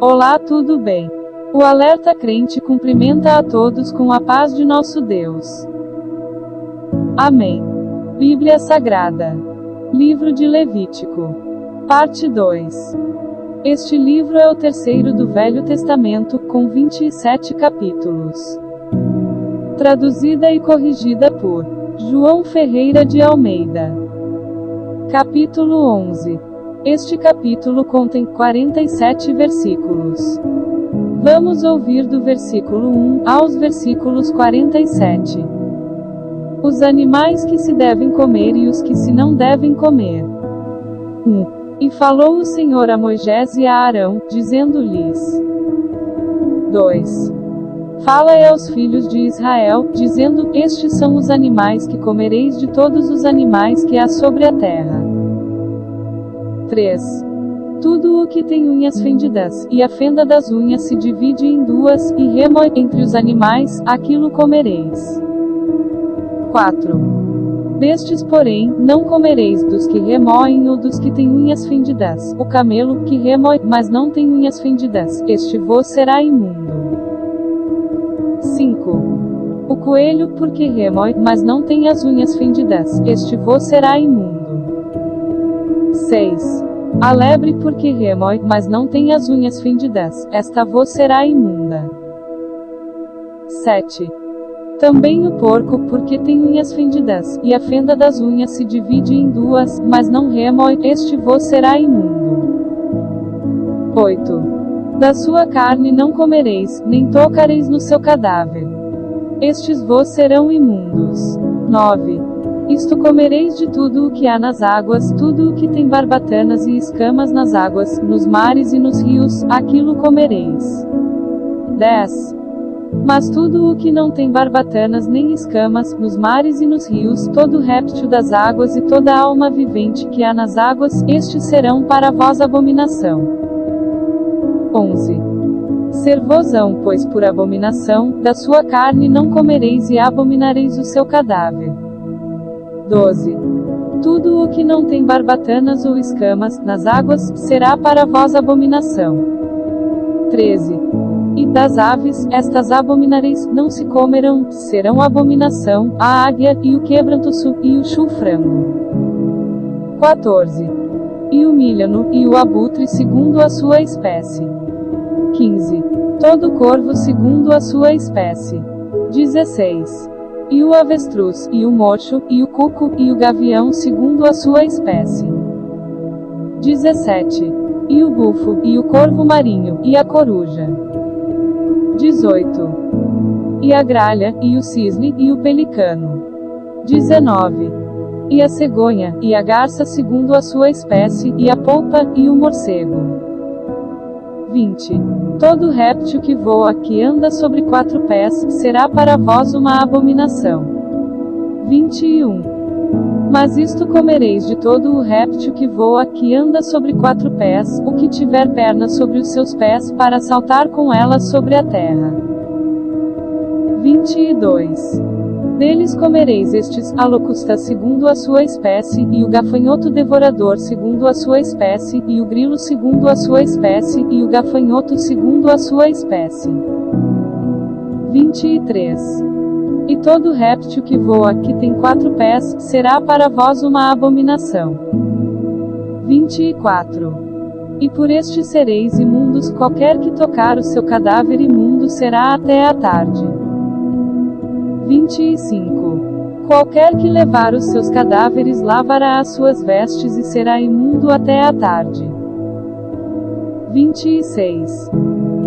Olá, tudo bem? O Alerta Crente cumprimenta a todos com a paz de nosso Deus. Amém. Bíblia Sagrada. Livro de Levítico. Parte 2. Este livro é o terceiro do Velho Testamento, com 27 capítulos. Traduzida e corrigida por João Ferreira de Almeida. Capítulo 11. Este capítulo contém 47 versículos. Vamos ouvir do versículo 1 aos versículos 47. Os animais que se devem comer e os que se não devem comer. 1. E falou o Senhor a Moisés e a Arão, dizendo-lhes: 2. Fala aos filhos de Israel, dizendo: Estes são os animais que comereis de todos os animais que há sobre a terra. 3. Tudo o que tem unhas fendidas, e a fenda das unhas se divide em duas, e remói entre os animais, aquilo comereis. 4. Destes, porém, não comereis dos que remoem ou dos que têm unhas fendidas. O camelo, que remói, mas não tem unhas fendidas, este vos será imundo. 5. O coelho, porque remói, mas não tem as unhas fendidas, este vos será imundo. 6. A lebre, porque remói, mas não tem as unhas fendidas, esta vos será imunda. 7. Também o porco, porque tem unhas fendidas, e a fenda das unhas se divide em duas, mas não remói, este vos será imundo. 8. Da sua carne não comereis, nem tocareis no seu cadáver. Estes vos serão imundos. 9. Isto comereis de tudo o que há nas águas, tudo o que tem barbatanas e escamas nas águas, nos mares e nos rios, aquilo comereis. 10. Mas tudo o que não tem barbatanas nem escamas, nos mares e nos rios, todo réptil das águas e toda alma vivente que há nas águas, estes serão para vós abominação. 11. Ser-vos-ão, pois, por abominação, da sua carne não comereis e abominareis o seu cadáver. 12. Tudo o que não tem barbatanas ou escamas, nas águas, será para vós abominação. 13. E das aves, estas abominareis, não se comerão, serão abominação, a águia, e o quebranto-su, e o chufrango. 14. E o milhano, e o abutre segundo a sua espécie. 15. Todo corvo segundo a sua espécie. 16. E o avestruz, e o mocho, e o cuco, e o gavião segundo a sua espécie. 17. E o bufo, e o corvo marinho, e a coruja. 18. E a gralha, e o cisne, e o pelicano. 19. E a cegonha, e a garça segundo a sua espécie, e a polpa, e o morcego. 20. Todo réptil que voa, que anda sobre 4 pés, será para vós uma abominação. 21. Mas isto comereis de todo o réptil que voa, que anda sobre 4 pés, o que tiver pernas sobre os seus pés, para saltar com elas sobre a terra. 22. Deles comereis estes: a locusta segundo a sua espécie, e o gafanhoto devorador segundo a sua espécie, e o grilo segundo a sua espécie, e o gafanhoto segundo a sua espécie. 23. E todo réptil que voa, que tem 4 pés, será para vós uma abominação. 24. E por este sereis imundos: qualquer que tocar o seu cadáver imundo será até a tarde. 25. Qualquer que levar os seus cadáveres lavará as suas vestes e será imundo até a tarde. 26.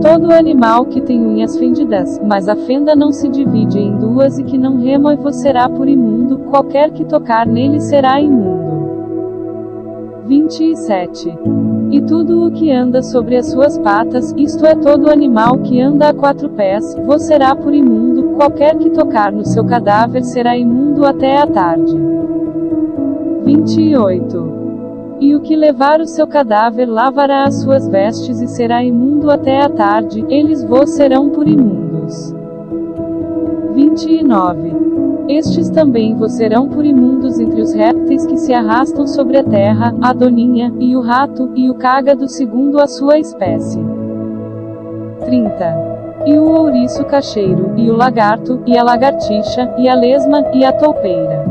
Todo animal que tem unhas fendidas, mas a fenda não se divide em duas e que não remói vos será por imundo, qualquer que tocar nele será imundo. 27. E tudo o que anda sobre as suas patas, isto é todo animal que anda a 4 pés, vos será por imundo, qualquer que tocar no seu cadáver será imundo até a tarde. 28. E o que levar o seu cadáver lavará as suas vestes e será imundo até a tarde, eles vos serão por imundos. 29. Estes também vos serão por imundos entre os répteis que se arrastam sobre a terra, a doninha, e o rato, e o cágado segundo a sua espécie. 30. E o ouriço cacheiro, e o lagarto, e a lagartixa, e a lesma, e a toupeira.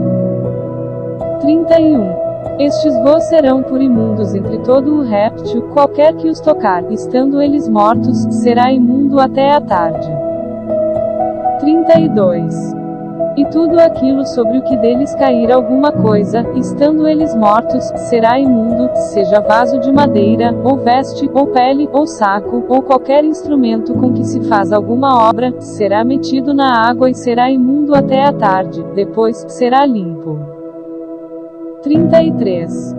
31. Estes vos serão por imundos entre todo o réptil, qualquer que os tocar, estando eles mortos, será imundo até a tarde. 32. E tudo aquilo sobre o que deles cair alguma coisa, estando eles mortos, será imundo, seja vaso de madeira, ou veste, ou pele, ou saco, ou qualquer instrumento com que se faz alguma obra, será metido na água e será imundo até a tarde, depois, será limpo. 33.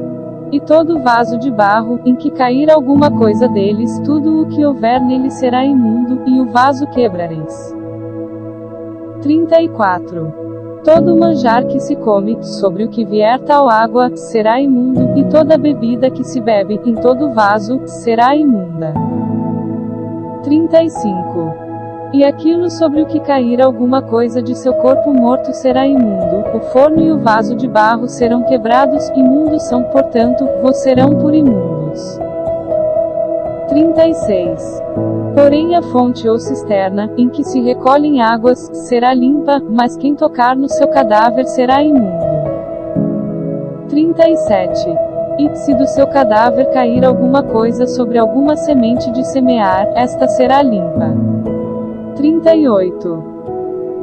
E todo vaso de barro, em que cair alguma coisa deles, tudo o que houver nele será imundo, e o vaso quebrareis. 34. Todo manjar que se come, sobre o que vier tal água, será imundo, e toda bebida que se bebe, em todo vaso, será imunda. 35. E aquilo sobre o que cair alguma coisa de seu corpo morto será imundo, o forno e o vaso de barro serão quebrados, imundos são, portanto, vos serão por imundos. 36. Porém a fonte ou cisterna, em que se recolhem águas, será limpa, mas quem tocar no seu cadáver será imundo. 37. E, se do seu cadáver cair alguma coisa sobre alguma semente de semear, esta será limpa. 38.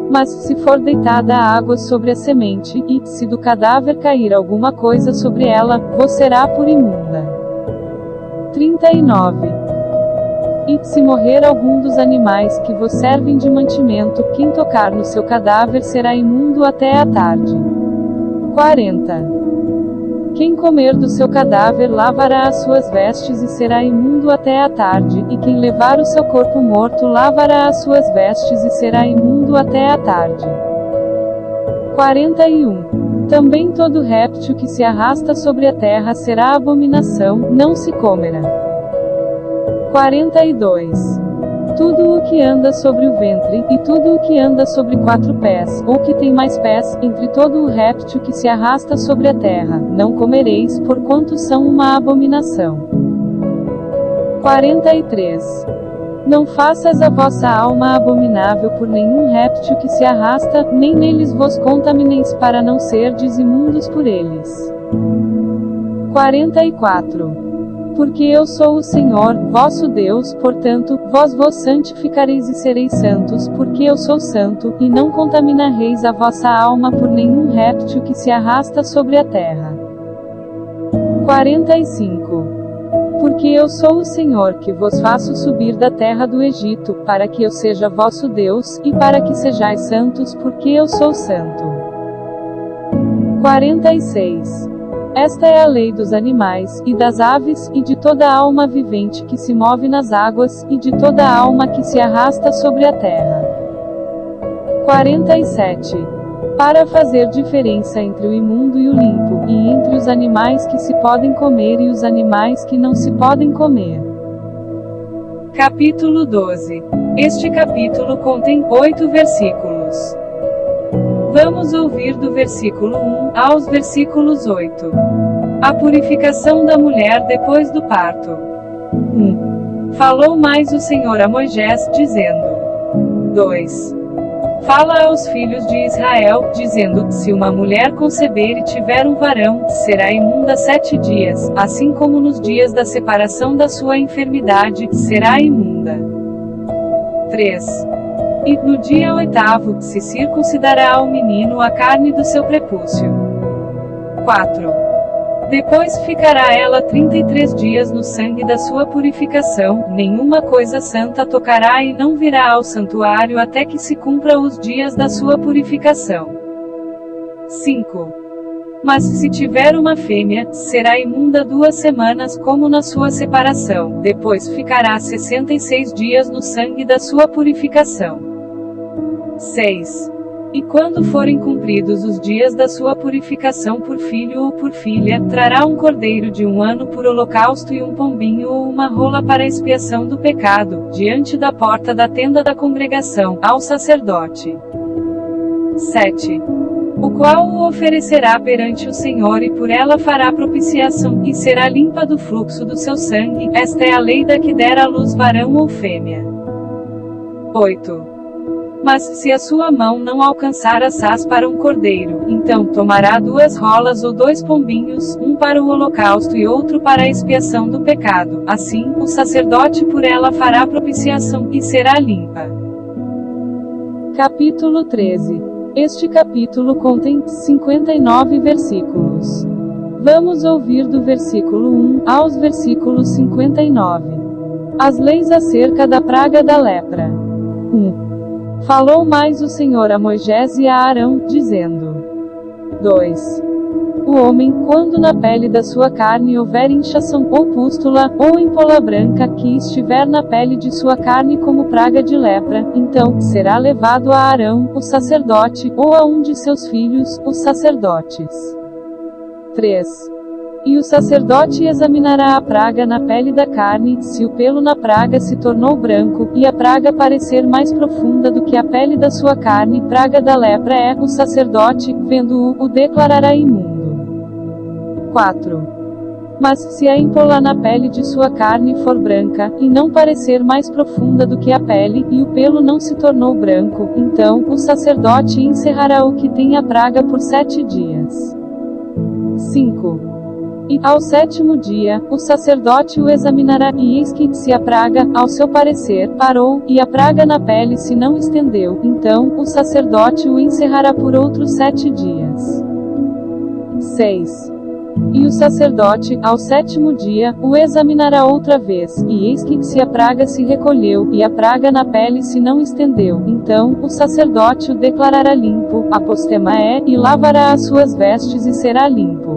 Mas, se for deitada a água sobre a semente, e, se do cadáver cair alguma coisa sobre ela, vos será por imunda. 39. E, se morrer algum dos animais que vos servem de mantimento, quem tocar no seu cadáver será imundo até a tarde. 40. Quem comer do seu cadáver lavará as suas vestes e será imundo até a tarde, e quem levar o seu corpo morto lavará as suas vestes e será imundo até a tarde. 41. Também todo réptil que se arrasta sobre a terra será abominação, não se comerá. 42. Tudo o que anda sobre o ventre, e tudo o que anda sobre 4 pés, ou que tem mais pés, entre todo o réptil que se arrasta sobre a terra, não comereis, porquanto são uma abominação. 43. Não faças a vossa alma abominável por nenhum réptil que se arrasta, nem neles vos contamineis para não serdes imundos por eles. 44. Porque eu sou o Senhor, vosso Deus, portanto, vós vos santificareis e sereis santos, porque eu sou santo, e não contaminareis a vossa alma por nenhum réptil que se arrasta sobre a terra. 45. Porque eu sou o Senhor que vos faço subir da terra do Egito, para que eu seja vosso Deus, e para que sejais santos, porque eu sou santo. 46. Esta é a lei dos animais, e das aves, e de toda alma vivente que se move nas águas, e de toda alma que se arrasta sobre a terra. 47. Para fazer diferença entre o imundo e o limpo, e entre os animais que se podem comer e os animais que não se podem comer. Capítulo 12. Este capítulo contém 8 versículos. Vamos ouvir do versículo 1 aos versículos 8. A purificação da mulher depois do parto. 1. Falou mais o Senhor a Moisés, dizendo. 2. Fala aos filhos de Israel, dizendo: se uma mulher conceber e tiver um varão, será imunda 7 dias, assim como nos dias da separação da sua enfermidade, será imunda. 3. E, no dia 8º, se circuncidará ao menino a carne do seu prepúcio. 4. Depois ficará ela 33 dias no sangue da sua purificação, nenhuma coisa santa tocará e não virá ao santuário até que se cumpra os dias da sua purificação. 5. Mas se tiver uma fêmea, será imunda 2 semanas como na sua separação, depois ficará 66 dias no sangue da sua purificação. 6. E quando forem cumpridos os dias da sua purificação por filho ou por filha, trará um cordeiro de 1 ano por holocausto e um pombinho ou uma rola para expiação do pecado, diante da porta da tenda da congregação, ao sacerdote. 7. O qual o oferecerá perante o Senhor e por ela fará propiciação, e será limpa do fluxo do seu sangue, esta é a lei da que der à luz varão ou fêmea. 8. Mas, se a sua mão não alcançar assaz para um cordeiro, então tomará 2 rolas ou 2 pombinhos, um para o holocausto e outro para a expiação do pecado. Assim, o sacerdote por ela fará propiciação, e será limpa. Capítulo 13. Este capítulo contém 59 versículos. Vamos ouvir do versículo 1 aos versículos 59. As leis acerca da praga da lepra. 1. Falou mais o Senhor a Moisés e a Arão, dizendo: 2. O homem, quando na pele da sua carne houver inchação, ou pústula, ou empola branca, que estiver na pele de sua carne como praga de lepra, então, será levado a Arão, o sacerdote, ou a um de seus filhos, os sacerdotes. 3. E o sacerdote examinará a praga na pele da carne, se o pelo na praga se tornou branco, e a praga parecer mais profunda do que a pele da sua carne, praga da lepra é, o sacerdote, vendo-o, o declarará imundo. 4. Mas, se a empola na pele de sua carne for branca, e não parecer mais profunda do que a pele, e o pelo não se tornou branco, então, o sacerdote encerrará o que tem a praga por 7 dias. 5. E, ao 7º dia, o sacerdote o examinará, e eis que, se a praga, ao seu parecer, parou, e a praga na pele se não estendeu, então, o sacerdote o encerrará por outros 7 dias. 6. E o sacerdote, ao 7º dia, o examinará outra vez, e eis que, se a praga se recolheu, e a praga na pele se não estendeu, então, o sacerdote o declarará limpo, apostema é, e lavará as suas vestes e será limpo.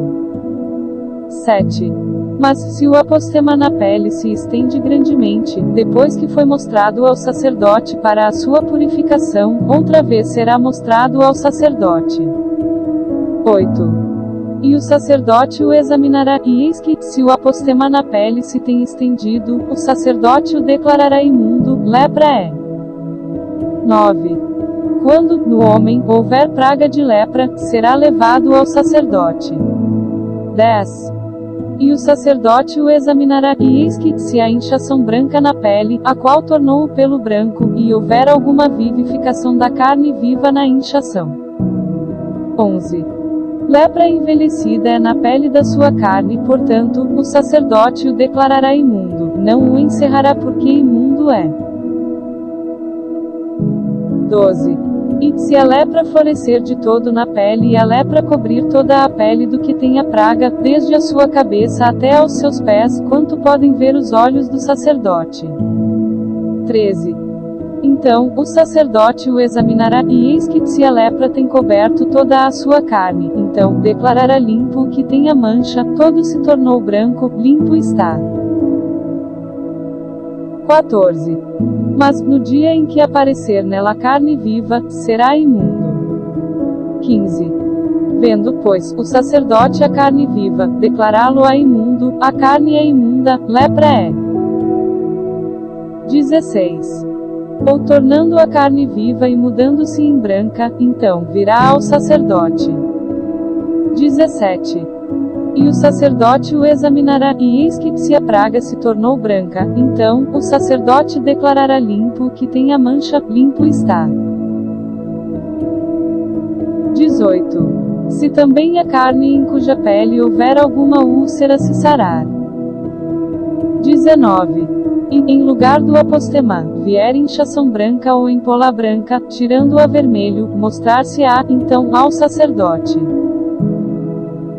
7. Mas, se o apostema na pele se estende grandemente, depois que foi mostrado ao sacerdote para a sua purificação, outra vez será mostrado ao sacerdote. 8. E o sacerdote o examinará, e eis que, se o apostema na pele se tem estendido, o sacerdote o declarará imundo, lepra é. 9. Quando, no homem, houver praga de lepra, será levado ao sacerdote. 10. E o sacerdote o examinará, e eis que, se há inchação branca na pele, a qual tornou o pelo branco, e houver alguma vivificação da carne viva na inchação. 11. Lepra envelhecida é na pele da sua carne, portanto, o sacerdote o declarará imundo, não o encerrará porque imundo é. 12. E, se a lepra florescer de todo na pele e a lepra cobrir toda a pele do que tem a praga, desde a sua cabeça até aos seus pés, quanto podem ver os olhos do sacerdote. 13. Então, o sacerdote o examinará, e eis que, se a lepra tem coberto toda a sua carne, então, declarará limpo o que tem a mancha, todo se tornou branco, limpo está. 14. Mas, no dia em que aparecer nela carne viva, será imundo. 15. Vendo, pois, o sacerdote a carne viva, declará-lo-á imundo, a carne é imunda, lepra é. 16. Ou tornando a carne viva e mudando-se em branca, então virá ao sacerdote. 17. E o sacerdote o examinará, e eis que, se a praga se tornou branca, então, o sacerdote declarará limpo o que tem a mancha, limpo está. 18. Se também a carne em cuja pele houver alguma úlcera se sarar. 19. E, em lugar do apostema, vier inchação branca ou empola branca, tirando-a vermelho, mostrar-se-á, então, ao sacerdote.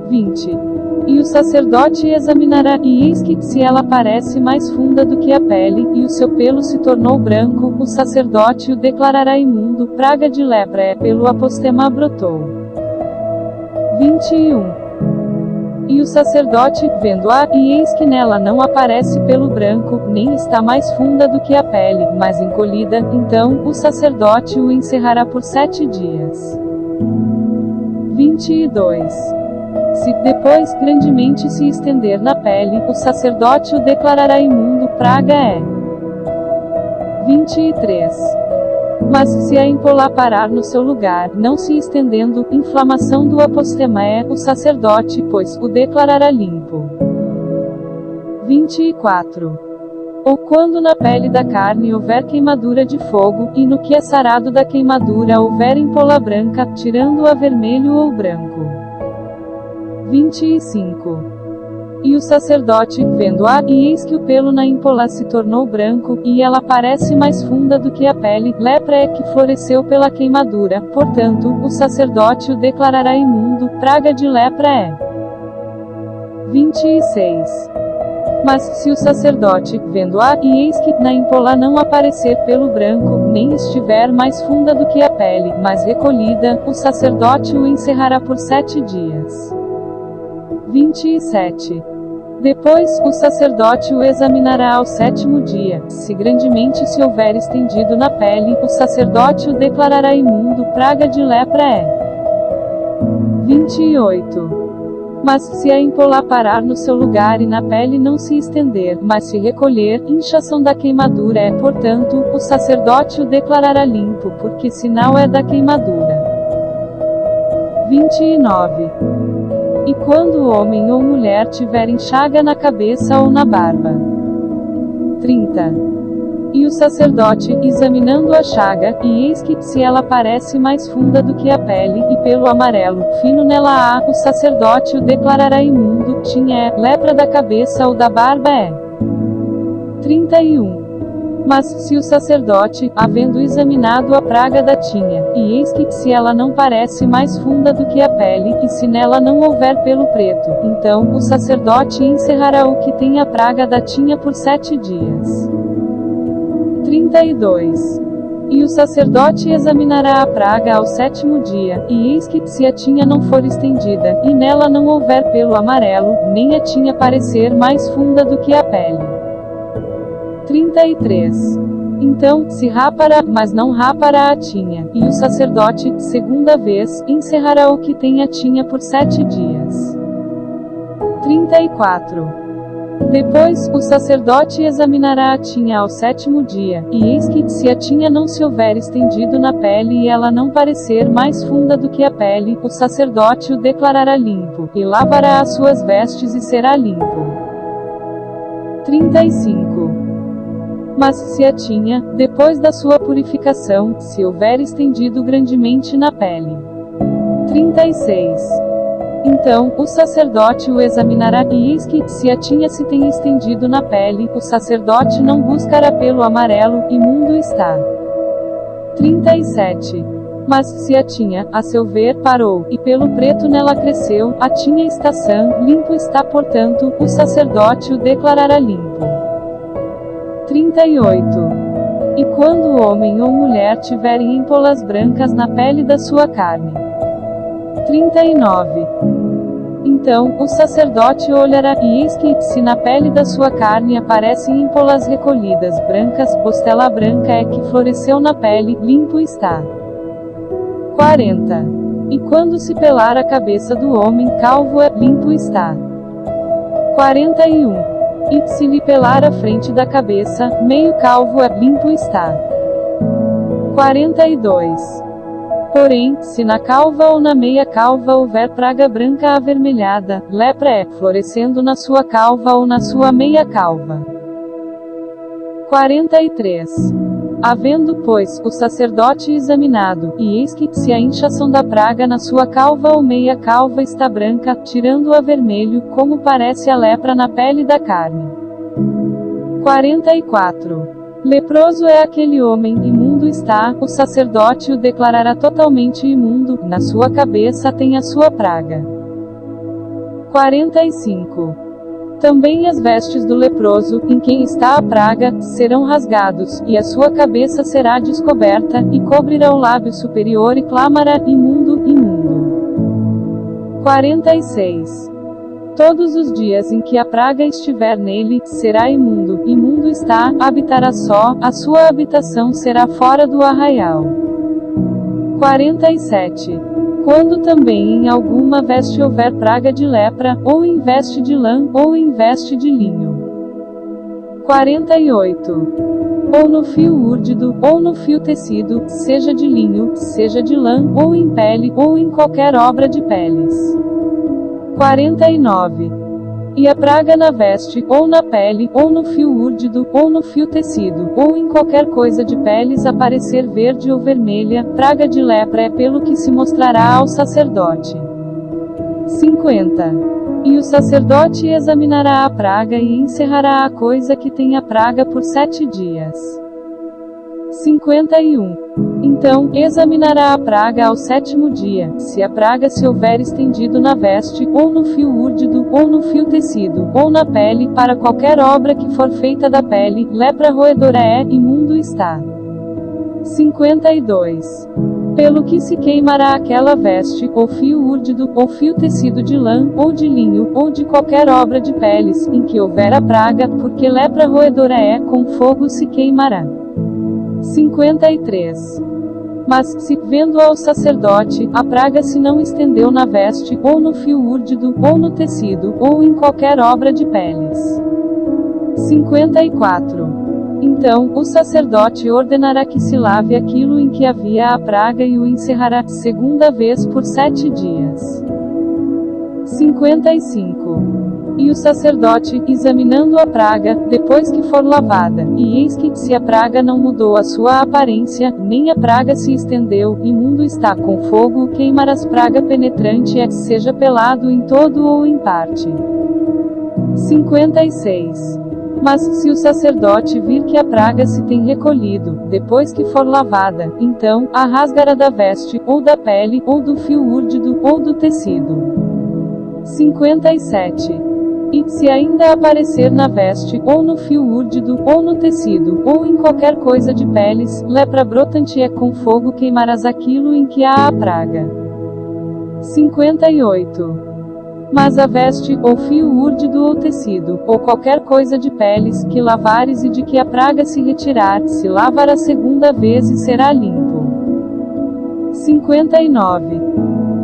20. E o sacerdote examinará, e eis que, se ela parece mais funda do que a pele, e o seu pelo se tornou branco, o sacerdote o declarará imundo, praga de lepra é, pelo apostema brotou. 21. E o sacerdote, vendo-a, e eis que nela não aparece pelo branco, nem está mais funda do que a pele, mas encolhida, então, o sacerdote o encerrará por 7 dias. 22. Se, depois, grandemente se estender na pele, o sacerdote o declarará imundo, praga é. 23. Mas, se a empolar parar no seu lugar, não se estendendo, inflamação do apostema é, o sacerdote, pois, o declarará limpo. 24. ou quando na pele da carne houver queimadura de fogo, e no que é sarado da queimadura houver empola branca, tirando-a vermelho ou branco. 25. E o sacerdote, vendo-a, e eis que o pelo na empola se tornou branco, e ela parece mais funda do que a pele, lepra é que floresceu pela queimadura, portanto, o sacerdote o declarará imundo, praga de lepra é. 26. Mas, se o sacerdote, vendo-a, e eis que, na empola não aparecer pelo branco, nem estiver mais funda do que a pele, mas recolhida, o sacerdote o encerrará por 7 dias. 27. Depois, o sacerdote o examinará ao 7º dia, se grandemente se houver estendido na pele, o sacerdote o declarará imundo, praga de lepra é. 28. Mas, se a empola parar no seu lugar e na pele não se estender, mas se recolher, inchação da queimadura é, portanto, o sacerdote o declarará limpo, porque sinal é da queimadura. 29. E quando o homem ou mulher tiver chaga na cabeça ou na barba. 30. E o sacerdote, examinando a chaga, e eis que, se ela parece mais funda do que a pele, e pelo amarelo, fino nela há, o sacerdote o declarará imundo, tinha é, lepra da cabeça ou da barba é. 31. Mas, se o sacerdote, havendo examinado a praga da tinha, e eis que, se ela não parece mais funda do que a pele, e se nela não houver pelo preto, então, o sacerdote encerrará o que tem a praga da tinha por 7 dias. 32. E o sacerdote examinará a praga ao 7º dia, e eis que, se a tinha não for estendida, e nela não houver pelo amarelo, nem a tinha parecer mais funda do que a pele. 33. Então, se rapará, mas não rapará a tinha, e o sacerdote, segunda vez, encerrará o que tem a tinha por 7 dias. 34. Depois, o sacerdote examinará a tinha ao 7º dia, e eis que, se a tinha não se houver estendido na pele e ela não parecer mais funda do que a pele, o sacerdote o declarará limpo, e lavará as suas vestes e será limpo. 35. Mas, se a tinha, depois da sua purificação, se houver estendido grandemente na pele. 36. Então, o sacerdote o examinará, e eis que, se a tinha se tem estendido na pele, o sacerdote não buscará pelo amarelo, imundo está. 37. Mas, se a tinha, a seu ver, parou, e pelo preto nela cresceu, a tinha está sã, limpo está, portanto, o sacerdote o declarará limpo. 38. E quando o homem ou mulher tiverem empolas brancas na pele da sua carne. 39. Então, o sacerdote olhará, e eis que, se na pele da sua carne aparecem empolas recolhidas, brancas, postela branca é que floresceu na pele, limpo está. 40. E quando se pelar a cabeça do homem, calvo é, limpo está. 41. E, se lhe pelar a frente da cabeça, meio calvo é, limpo está. 42. Porém, se na calva ou na meia calva houver praga branca avermelhada, lepra é, florescendo na sua calva ou na sua meia calva. 43. Havendo, pois, o sacerdote examinado, e eis que, se a inchação da praga na sua calva ou meia calva está branca, tirando-a vermelho, como parece a lepra na pele da carne. 44. Leproso é aquele homem, imundo está, o sacerdote o declarará totalmente imundo, na sua cabeça tem a sua praga. 45. Também as vestes do leproso, em quem está a praga, serão rasgados, e a sua cabeça será descoberta, e cobrirá o lábio superior e clamará, imundo, imundo. 46. Todos os dias em que a praga estiver nele, será imundo, imundo está, habitará só, a sua habitação será fora do arraial. 47. Quando também em alguma veste houver praga de lepra, ou em veste de lã, ou em veste de linho. 48. Ou no fio úrdido, ou no fio tecido, seja de linho, seja de lã, ou em pele, ou em qualquer obra de peles. 49. E a praga na veste, ou na pele, ou no fio úrdido, ou no fio tecido, ou em qualquer coisa de peles aparecer verde ou vermelha, praga de lepra é pelo que se mostrará ao sacerdote. 50. E o sacerdote examinará a praga e encerrará a coisa que tem a praga por 7 dias. 51. Então, examinará a praga ao 7º dia, se a praga se houver estendido na veste, ou no fio úrdido, ou no fio tecido, ou na pele, para qualquer obra que for feita da pele, lepra roedora é, imundo está. 52. Pelo que se queimará aquela veste, ou fio úrdido, ou fio tecido de lã, ou de linho, ou de qualquer obra de peles, em que houver a praga, porque lepra roedora é, com fogo se queimará. 53. Mas, se, vendo ao sacerdote, a praga se não estendeu na veste, ou no fio úrdido, ou no tecido, ou em qualquer obra de peles. 54. Então, o sacerdote ordenará que se lave aquilo em que havia a praga e o encerrará, segunda vez por 7 dias. 55. E o sacerdote, examinando a praga, depois que for lavada, e eis que, se a praga não mudou a sua aparência, nem a praga se estendeu, imundo está, com fogo queimarás praga penetrante é, seja pelado em todo ou em parte. 56. Mas, se o sacerdote vir que a praga se tem recolhido, depois que for lavada, então, a rasgará da veste, ou da pele, ou do fio úrdido, ou do tecido. 57. E, se ainda aparecer na veste, ou no fio úrdido, ou no tecido, ou em qualquer coisa de peles, lepra brotante é, com fogo queimarás aquilo em que há a praga. 58. Mas a veste, ou fio úrdido ou tecido, ou qualquer coisa de peles, que lavares e de que a praga se retirar, se lavará segunda vez e será limpo. 59.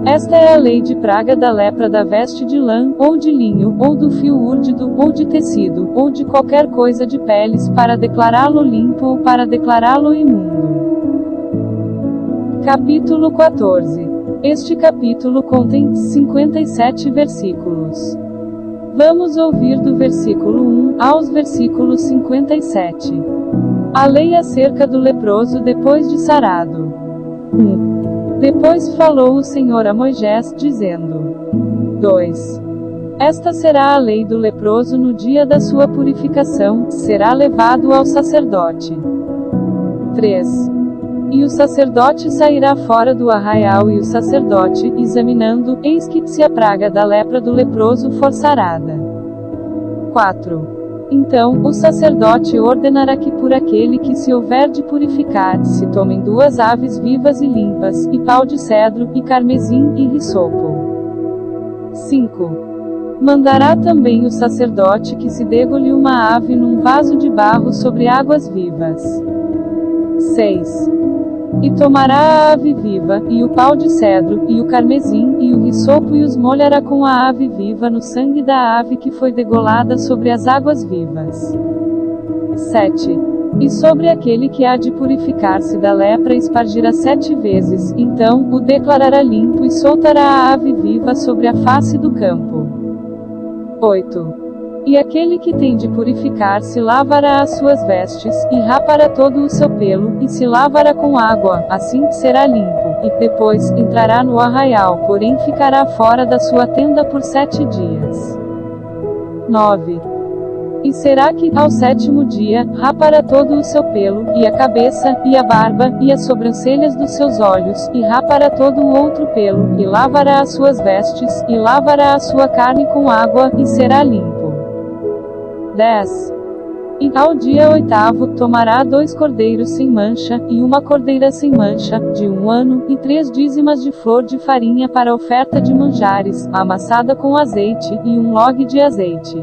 Esta é a lei de praga da lepra da veste de lã, ou de linho, ou do fio úrdido, ou de tecido, ou de qualquer coisa de peles, para declará-lo limpo ou para declará-lo imundo. Capítulo 14. Este capítulo contém 57 versículos. Vamos ouvir do versículo 1 aos versículos 57. A lei acerca do leproso depois de sarado. 1. Depois falou o Senhor a Moisés, dizendo: 2. Esta será a lei do leproso no dia da sua purificação, será levado ao sacerdote. 3. E o sacerdote sairá fora do arraial e o sacerdote, examinando, eis que, se a praga da lepra do leproso for sarada. 4. Então, o sacerdote ordenará que por aquele que se houver de purificar, se tomem 2 aves vivas e limpas, e pau de cedro, e carmesim, e hisopo. 5. Mandará também o sacerdote que se degolhe uma ave num vaso de barro sobre águas vivas. 6. E tomará a ave viva, e o pau de cedro, e o carmesim, e o hisopo e os molhará com a ave viva no sangue da ave que foi degolada sobre as águas vivas. 7. E sobre aquele que há de purificar-se da lepra espargirá 7 vezes, então, o declarará limpo e soltará a ave viva sobre a face do campo. 8. E aquele que tem de purificar-se lavará as suas vestes, e rapará todo o seu pelo, e se lavará com água, assim será limpo, e depois entrará no arraial, porém ficará fora da sua tenda por 7 dias. 9. E será que, ao 7º dia, rapará todo o seu pelo, e a cabeça, e a barba, e as sobrancelhas dos seus olhos, e rapará todo o outro pelo, e lavará as suas vestes, e lavará a sua carne com água, e será limpo. 10. E, ao dia 8º, tomará 2 cordeiros sem mancha, e uma cordeira sem mancha, de 1 ano, e 3 dízimas de flor de farinha para oferta de manjares, amassada com azeite, e 1 log de azeite.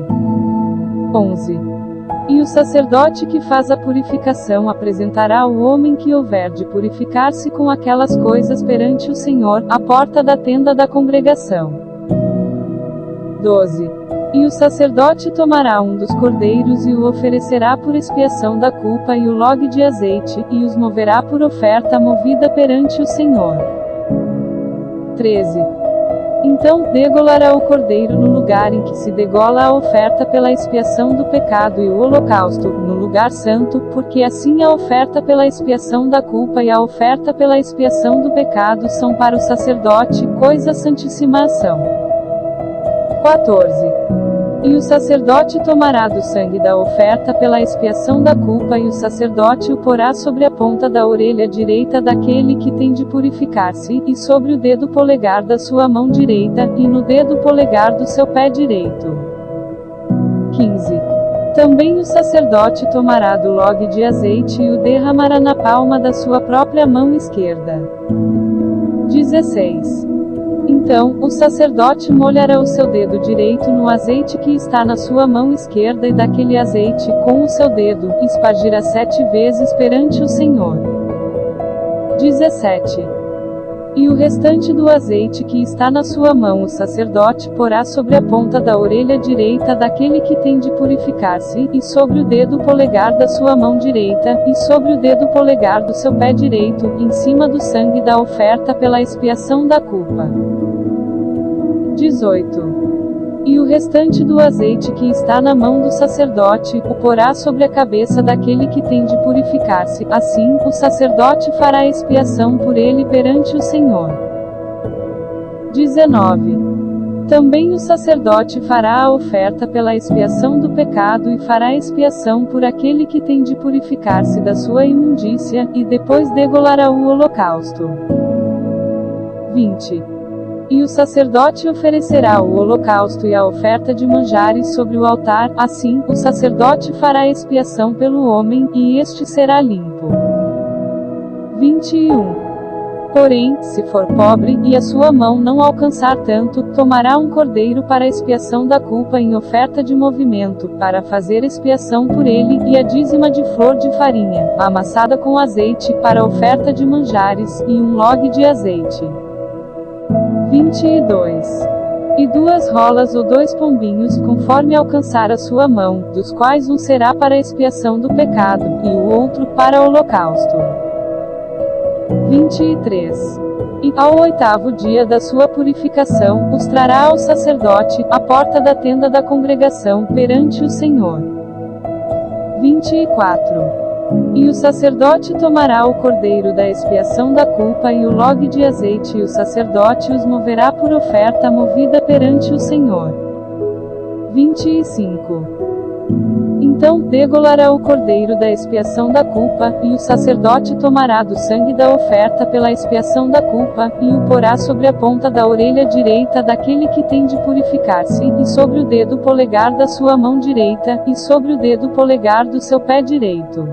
11. E o sacerdote que faz a purificação apresentará o homem que houver de purificar-se com aquelas coisas perante o Senhor, à porta da tenda da congregação. 12. E o sacerdote tomará um dos cordeiros e o oferecerá por expiação da culpa e o log de azeite, e os moverá por oferta movida perante o Senhor. 13. Então, degolará o cordeiro no lugar em que se degola a oferta pela expiação do pecado e o holocausto, no lugar santo, porque assim a oferta pela expiação da culpa e a oferta pela expiação do pecado são para o sacerdote, coisa santíssima são. 14. E o sacerdote tomará do sangue da oferta pela expiação da culpa e o sacerdote o porá sobre a ponta da orelha direita daquele que tem de purificar-se, e sobre o dedo polegar da sua mão direita, e no dedo polegar do seu pé direito. 15. Também o sacerdote tomará do log de azeite e o derramará na palma da sua própria mão esquerda. 16. Então, o sacerdote molhará o seu dedo direito no azeite que está na sua mão esquerda e daquele azeite, com o seu dedo, espargirá 7 vezes perante o Senhor. 17. E o restante do azeite que está na sua mão o sacerdote porá sobre a ponta da orelha direita daquele que tem de purificar-se, e sobre o dedo polegar da sua mão direita, e sobre o dedo polegar do seu pé direito, em cima do sangue da oferta pela expiação da culpa. 18. E o restante do azeite que está na mão do sacerdote, o porá sobre a cabeça daquele que tem de purificar-se, assim, o sacerdote fará expiação por ele perante o Senhor. 19. Também o sacerdote fará a oferta pela expiação do pecado e fará expiação por aquele que tem de purificar-se da sua imundícia, e depois degolará o holocausto. 20. E o sacerdote oferecerá o holocausto e a oferta de manjares sobre o altar, assim, o sacerdote fará expiação pelo homem, e este será limpo. 21. Porém, se for pobre, e a sua mão não alcançar tanto, tomará um cordeiro para expiação da culpa em oferta de movimento, para fazer expiação por ele, e a dízima de flor de farinha, amassada com azeite, para oferta de manjares, e um log de azeite. 22. E 2 rolas ou 2 pombinhos, conforme alcançar a sua mão, dos quais um será para a expiação do pecado, e o outro para o holocausto. 23. E, ao 8º dia da sua purificação, os trará ao sacerdote, à porta da tenda da congregação, perante o Senhor. 24. E o sacerdote tomará o cordeiro da expiação da culpa e o log de azeite e o sacerdote os moverá por oferta movida perante o Senhor. 25. Então degolará o cordeiro da expiação da culpa, e o sacerdote tomará do sangue da oferta pela expiação da culpa, e o porá sobre a ponta da orelha direita daquele que tem de purificar-se, e sobre o dedo polegar da sua mão direita, e sobre o dedo polegar do seu pé direito.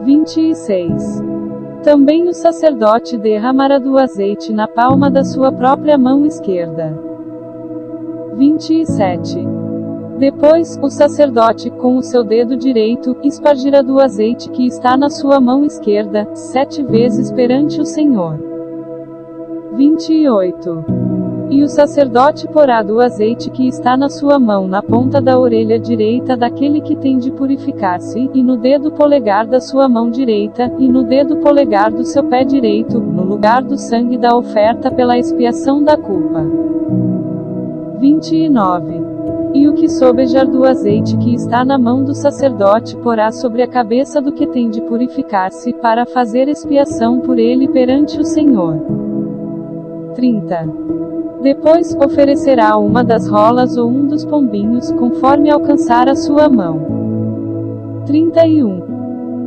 26. Também o sacerdote derramará do azeite na palma da sua própria mão esquerda. 27. Depois, o sacerdote, com o seu dedo direito, espargirá do azeite que está na sua mão esquerda, 7 vezes perante o Senhor. 28. E o sacerdote porá do azeite que está na sua mão na ponta da orelha direita daquele que tem de purificar-se, e no dedo polegar da sua mão direita, e no dedo polegar do seu pé direito, no lugar do sangue da oferta pela expiação da culpa. 29. E o que sobejar do azeite que está na mão do sacerdote porá sobre a cabeça do que tem de purificar-se, para fazer expiação por ele perante o Senhor. 30. Depois, oferecerá uma das rolas ou um dos pombinhos, conforme alcançar a sua mão. 31.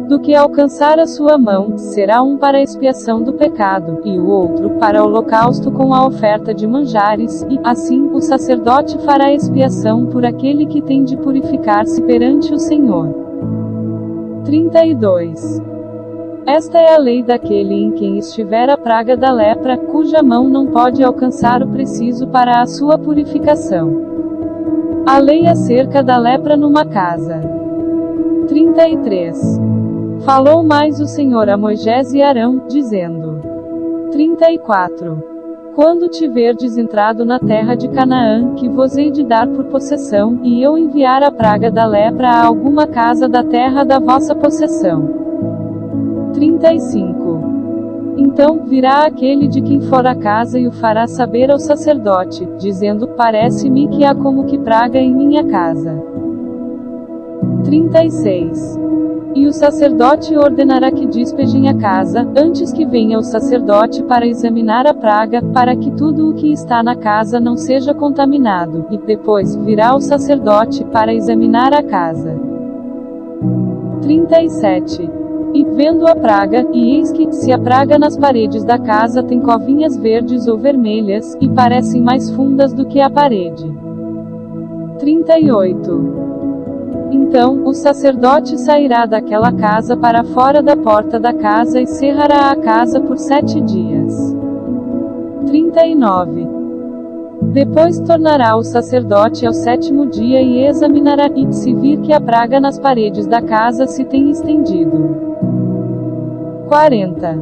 Do que alcançar a sua mão, será um para a expiação do pecado, e o outro para o holocausto com a oferta de manjares, e, assim, o sacerdote fará expiação por aquele que tem de purificar-se perante o Senhor. 32. Esta é a lei daquele em quem estiver a praga da lepra, cuja mão não pode alcançar o preciso para a sua purificação. A lei acerca da lepra numa casa. 33. Falou mais o Senhor a Moisés e Arão, dizendo: 34. Quando tiverdes entrado na terra de Canaã, que vos hei de dar por possessão, e eu enviar a praga da lepra a alguma casa da terra da vossa possessão. 35. Então virá aquele de quem for a casa e o fará saber ao sacerdote, dizendo: parece-me que há como que praga em minha casa. 36. E o sacerdote ordenará que despejem a casa, antes que venha o sacerdote para examinar a praga, para que tudo o que está na casa não seja contaminado, e depois virá o sacerdote para examinar a casa. 37. E vendo a praga, e eis que, se a praga nas paredes da casa tem covinhas verdes ou vermelhas, e parecem mais fundas do que a parede. 38. Então, o sacerdote sairá daquela casa para fora da porta da casa e cerrará a casa por 7 dias. 39. Depois tornará o sacerdote ao 7º dia e examinará, e se vir que a praga nas paredes da casa se tem estendido. 40.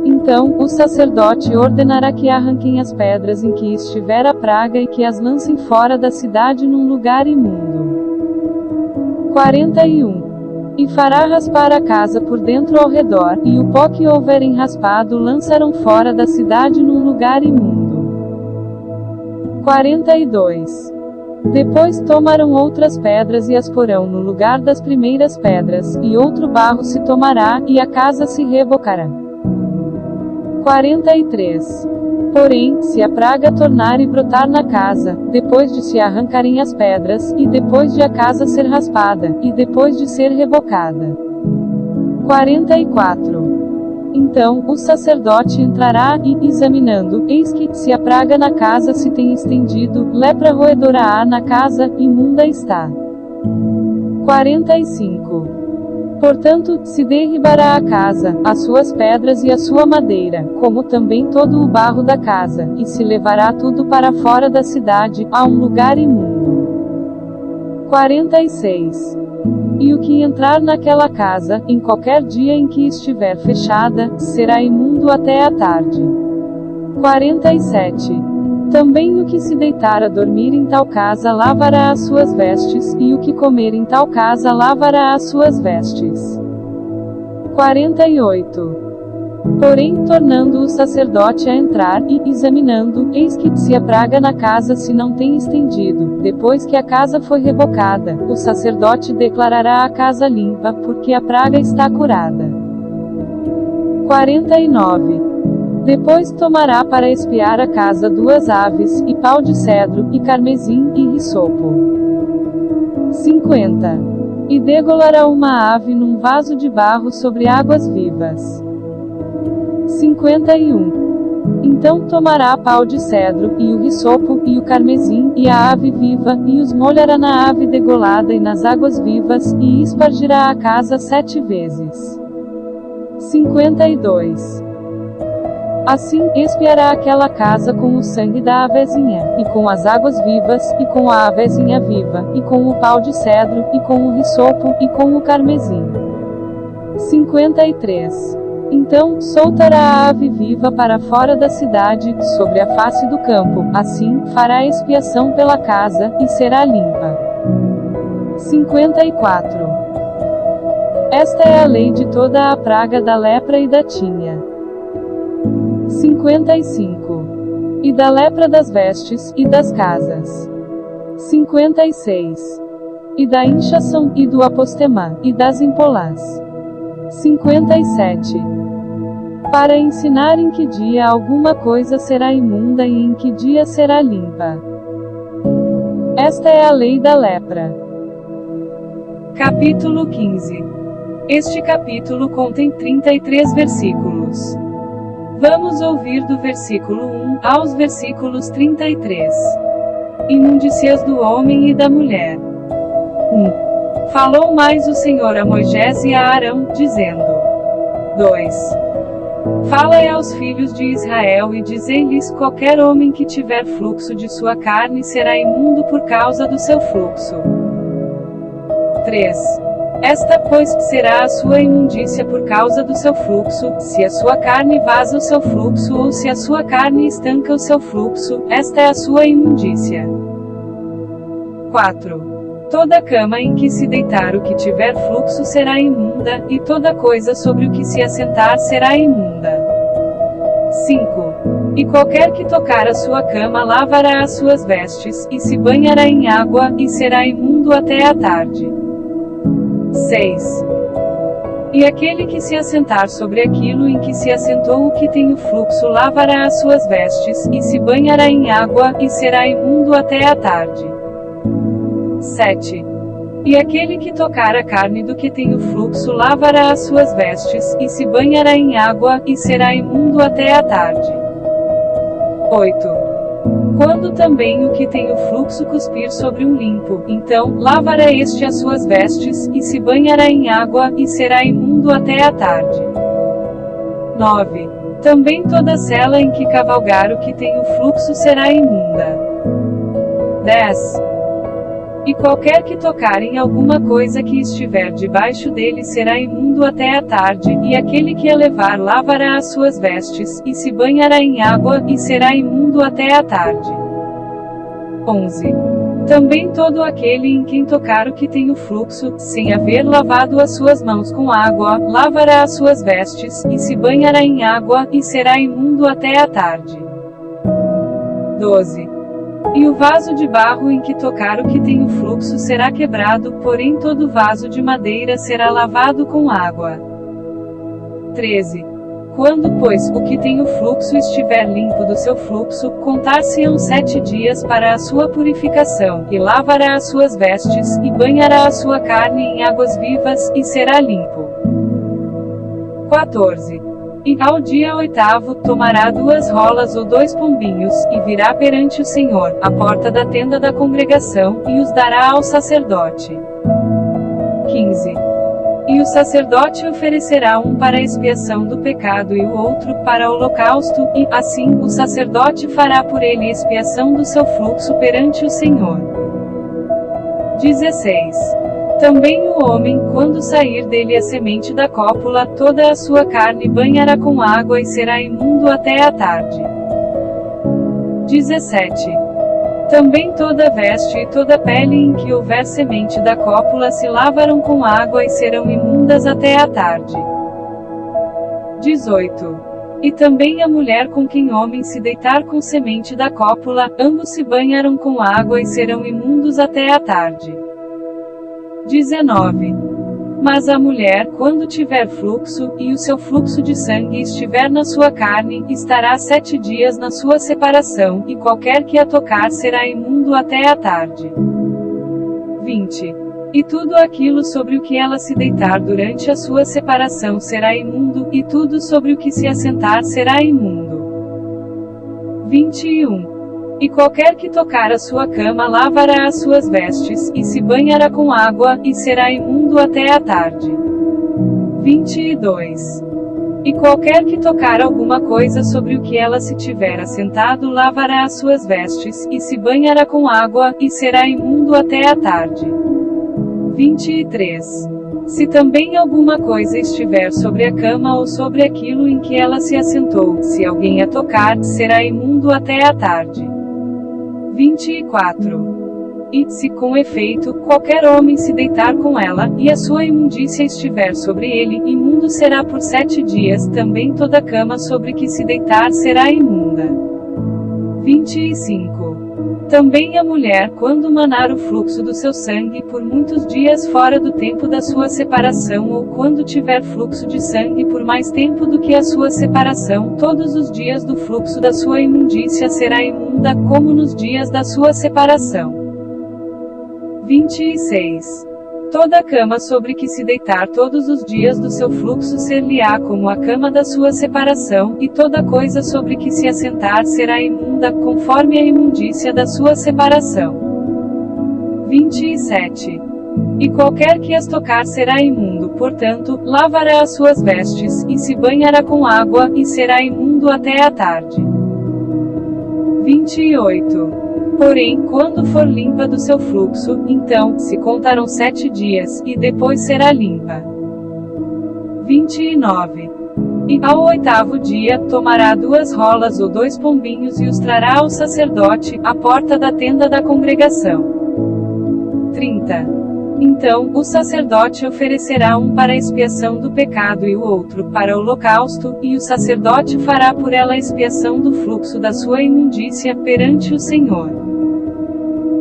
Então, o sacerdote ordenará que arranquem as pedras em que estiver a praga e que as lancem fora da cidade num lugar imundo. 41. E fará raspar a casa por dentro ao redor, e o pó que houverem raspado lançarão fora da cidade num lugar imundo. 42. Depois tomarão outras pedras e as porão no lugar das primeiras pedras, e outro barro se tomará, e a casa se rebocará. 43. Porém, se a praga tornar e brotar na casa, depois de se arrancarem as pedras, e depois de a casa ser raspada, e depois de ser rebocada. 44. Então, o sacerdote entrará e, examinando, eis que, se a praga na casa se tem estendido, lepra roedora há na casa, imunda está. 45. Portanto, se derribará a casa, as suas pedras e a sua madeira, como também todo o barro da casa, e se levará tudo para fora da cidade, a um lugar imundo. 46. E o que entrar naquela casa, em qualquer dia em que estiver fechada, será imundo até a tarde. 47. Também o que se deitar a dormir em tal casa lavará as suas vestes, e o que comer em tal casa lavará as suas vestes. 48. Porém, tornando o sacerdote a entrar, e, examinando, eis que, se a praga na casa se não tem estendido, depois que a casa foi rebocada, o sacerdote declarará a casa limpa, porque a praga está curada. 49. Depois tomará para espiar a casa 2 aves, e pau de cedro, e carmesim, e hisopo. 50. E degolará uma ave num vaso de barro sobre águas vivas. 51. Então tomará pau de cedro, e o hisopo, e o carmesim, e a ave viva, e os molhará na ave degolada e nas águas vivas, e espargirá a casa 7 vezes. 52. Assim, espiará aquela casa com o sangue da avezinha, e com as águas vivas, e com a avezinha viva, e com o pau de cedro, e com o hisopo, e com o carmesim. 53. Então, soltará a ave viva para fora da cidade, sobre a face do campo, assim, fará expiação pela casa, e será limpa. 54. Esta é a lei de toda a praga da lepra e da tinha. 55. E da lepra das vestes, e das casas. 56. E da inchação, e do apostemá, e das empolás. 57. Para ensinar em que dia alguma coisa será imunda e em que dia será limpa. Esta é a lei da lepra. Capítulo 15. Este capítulo contém 33 versículos. Vamos ouvir do versículo 1 aos versículos 33. Imundícias do homem e da mulher. 1. Falou mais o Senhor a Moisés e a Arão, dizendo: 2. Falai aos filhos de Israel e dizei-lhes: qualquer homem que tiver fluxo de sua carne será imundo por causa do seu fluxo. 3. Esta, pois, será a sua imundícia por causa do seu fluxo, se a sua carne vaza o seu fluxo ou se a sua carne estanca o seu fluxo, esta é a sua imundícia. 4. Toda cama em que se deitar o que tiver fluxo será imunda, e toda coisa sobre o que se assentar será imunda. 5. E qualquer que tocar a sua cama lavará as suas vestes, e se banhará em água, e será imundo até a tarde. 6. E aquele que se assentar sobre aquilo em que se assentou o que tem o fluxo lavará as suas vestes, e se banhará em água, e será imundo até a tarde. 7. E aquele que tocar a carne do que tem o fluxo lavará as suas vestes, e se banhará em água, e será imundo até a tarde. 8. Quando também o que tem o fluxo cuspir sobre um limpo, então, lavará este as suas vestes, e se banhará em água, e será imundo até a tarde. 9. Também toda sela em que cavalgar o que tem o fluxo será imunda. 10. E qualquer que tocar em alguma coisa que estiver debaixo dele será imundo até a tarde, e aquele que a levar lavará as suas vestes, e se banhará em água, e será imundo até a tarde. 11. Também todo aquele em quem tocar o que tem o fluxo, sem haver lavado as suas mãos com água, lavará as suas vestes, e se banhará em água, e será imundo até a tarde. 12. E o vaso de barro em que tocar o que tem o fluxo será quebrado, porém todo vaso de madeira será lavado com água. 13. Quando, pois, o que tem o fluxo estiver limpo do seu fluxo, contar-se-ão 7 dias para a sua purificação, e lavará as suas vestes, e banhará a sua carne em águas vivas, e será limpo. 14. E ao dia 8º, tomará 2 rolas ou 2 pombinhos, e virá perante o Senhor, à porta da tenda da congregação, e os dará ao sacerdote. 15. E o sacerdote oferecerá um para a expiação do pecado e o outro para o holocausto, e, assim, o sacerdote fará por ele expiação do seu fluxo perante o Senhor. 16. Também o homem, quando sair dele a semente da cópula, toda a sua carne banhará com água e será imundo até a tarde. 17. Também toda veste e toda pele em que houver semente da cópula se lavarão com água e serão imundas até a tarde. 18. E também a mulher com quem homem se deitar com semente da cópula, ambos se banharão com água e serão imundos até a tarde. 19. Mas a mulher, quando tiver fluxo, e o seu fluxo de sangue estiver na sua carne, estará 7 dias na sua separação, e qualquer que a tocar será imundo até a tarde. 20. E tudo aquilo sobre o que ela se deitar durante a sua separação será imundo, e tudo sobre o que se assentar será imundo. 21. E qualquer que tocar a sua cama lavará as suas vestes, e se banhará com água, e será imundo até a tarde. 22. E qualquer que tocar alguma coisa sobre o que ela se tiver assentado lavará as suas vestes, e se banhará com água, e será imundo até a tarde. 23. Se também alguma coisa estiver sobre a cama ou sobre aquilo em que ela se assentou, se alguém a tocar, será imundo até a tarde. 24. E, se com efeito, qualquer homem se deitar com ela, e a sua imundícia estiver sobre ele, imundo será por 7 dias, também toda cama sobre que se deitar será imunda. 25. Também a mulher, quando manar o fluxo do seu sangue por muitos dias fora do tempo da sua separação ou quando tiver fluxo de sangue por mais tempo do que a sua separação, todos os dias do fluxo da sua imundícia será imunda, como nos dias da sua separação. 26. Toda a cama sobre que se deitar todos os dias do seu fluxo ser-lhe-á como a cama da sua separação, e toda coisa sobre que se assentar será imunda, conforme a imundícia da sua separação. 27. E qualquer que as tocar será imundo, portanto, lavará as suas vestes, e se banhará com água, e será imundo até a tarde. 28. Porém, quando for limpa do seu fluxo, então, se contarão 7 dias, e depois será limpa. 29. E, ao 8º dia, tomará 2 rolas ou 2 pombinhos e os trará ao sacerdote, à porta da tenda da congregação. 30. Então, o sacerdote oferecerá um para a expiação do pecado e o outro para o holocausto, e o sacerdote fará por ela a expiação do fluxo da sua imundícia perante o Senhor.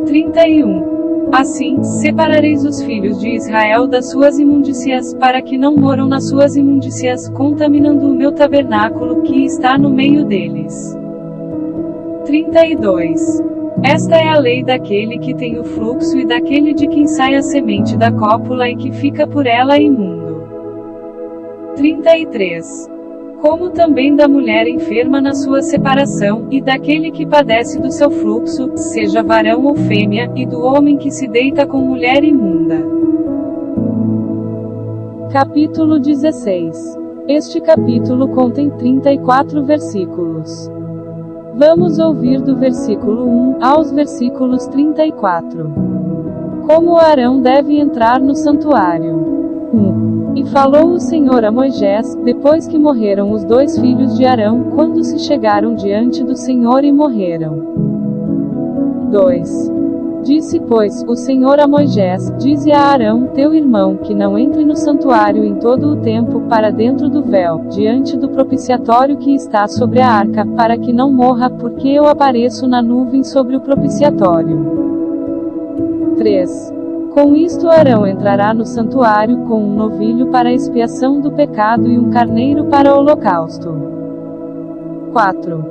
31. Assim, separareis os filhos de Israel das suas imundícias, para que não moram nas suas imundícias, contaminando o meu tabernáculo que está no meio deles. 32. Esta é a lei daquele que tem o fluxo e daquele de quem sai a semente da cópula e que fica por ela imundo. 33. Como também da mulher enferma na sua separação, e daquele que padece do seu fluxo, seja varão ou fêmea, e do homem que se deita com mulher imunda. Capítulo 16. Este capítulo contém 34 versículos. Vamos ouvir do versículo 1 aos versículos 34. Como Arão deve entrar no santuário. 1. E falou o Senhor a Moisés, depois que morreram os 2 filhos de Arão, quando se chegaram diante do Senhor e morreram. 2. Disse, pois, o Senhor a Moisés, dize a Arão, teu irmão, que não entre no santuário em todo o tempo, para dentro do véu, diante do propiciatório que está sobre a arca, para que não morra, porque eu apareço na nuvem sobre o propiciatório. 3. Com isto Arão entrará no santuário com um novilho para a expiação do pecado e um carneiro para o holocausto. 4.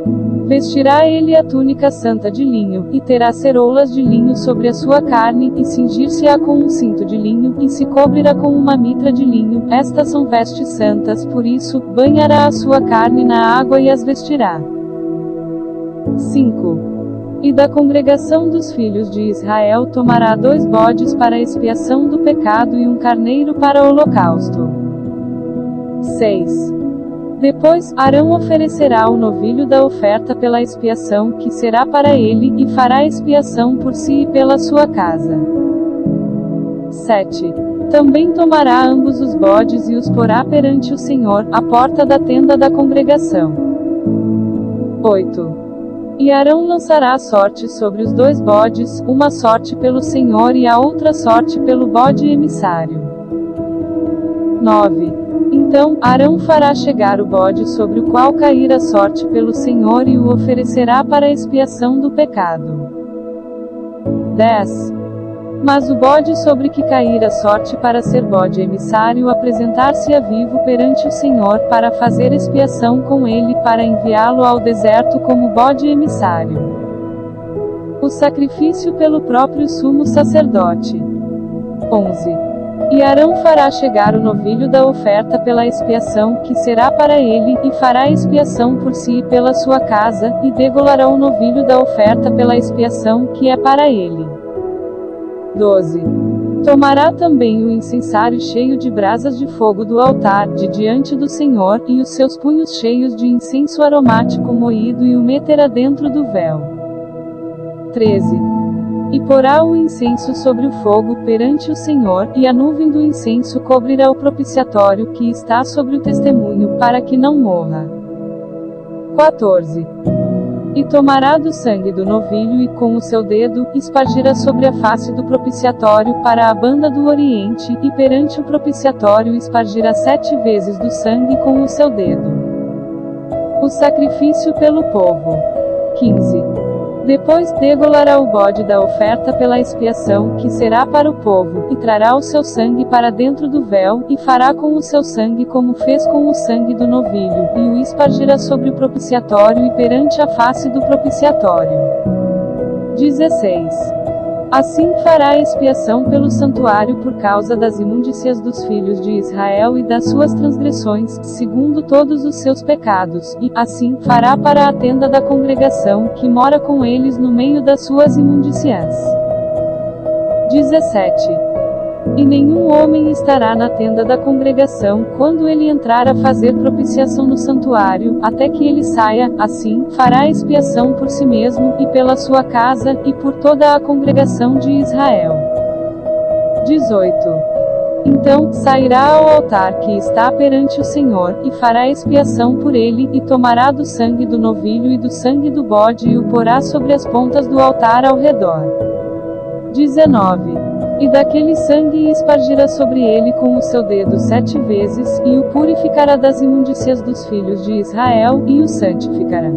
Vestirá ele a túnica santa de linho, e terá ceroulas de linho sobre a sua carne, e cingir-se-á com um cinto de linho, e se cobrirá com uma mitra de linho. Estas são vestes santas, por isso, banhará a sua carne na água e as vestirá. 5. E da congregação dos filhos de Israel tomará 2 bodes para a expiação do pecado e um carneiro para o holocausto. 6. Depois, Arão oferecerá o novilho da oferta pela expiação, que será para ele, e fará expiação por si e pela sua casa. 7. Também tomará ambos os bodes e os porá perante o Senhor, à porta da tenda da congregação. 8. E Arão lançará a sorte sobre os 2 bodes, uma sorte pelo Senhor e a outra sorte pelo bode emissário. 9. Então, Arão fará chegar o bode sobre o qual cair a sorte pelo Senhor e o oferecerá para a expiação do pecado. 10. Mas o bode sobre que cair a sorte para ser bode emissário apresentar-se-á vivo perante o Senhor para fazer expiação com ele, para enviá-lo ao deserto como bode emissário. O sacrifício pelo próprio sumo sacerdote. 11. E Arão fará chegar o novilho da oferta pela expiação, que será para ele, e fará expiação por si e pela sua casa, e degolará o novilho da oferta pela expiação, que é para ele. 12. Tomará também o incensário cheio de brasas de fogo do altar, de diante do Senhor, e os seus punhos cheios de incenso aromático moído e o meterá dentro do véu. 13. E porá o incenso sobre o fogo perante o Senhor, e a nuvem do incenso cobrirá o propiciatório que está sobre o testemunho, para que não morra. 14. E tomará do sangue do novilho e com o seu dedo, espargirá sobre a face do propiciatório para a banda do oriente, e perante o propiciatório espargirá 7 vezes do sangue com o seu dedo. O sacrifício pelo povo. 15. Depois degolará o bode da oferta pela expiação, que será para o povo, e trará o seu sangue para dentro do véu, e fará com o seu sangue como fez com o sangue do novilho, e o espargirá sobre o propiciatório e perante a face do propiciatório. 16. Assim fará expiação pelo santuário por causa das imundícias dos filhos de Israel e das suas transgressões, segundo todos os seus pecados, e, assim, fará para a tenda da congregação, que mora com eles no meio das suas imundícias. 17. E nenhum homem estará na tenda da congregação, quando ele entrar a fazer propiciação no santuário, até que ele saia, assim, fará expiação por si mesmo, e pela sua casa, e por toda a congregação de Israel. 18. Então, sairá ao altar que está perante o Senhor, e fará expiação por ele, e tomará do sangue do novilho e do sangue do bode e o porá sobre as pontas do altar ao redor. 19. E daquele sangue espargirá sobre ele com o seu dedo 7 vezes, e o purificará das imundícias dos filhos de Israel, e o santificará.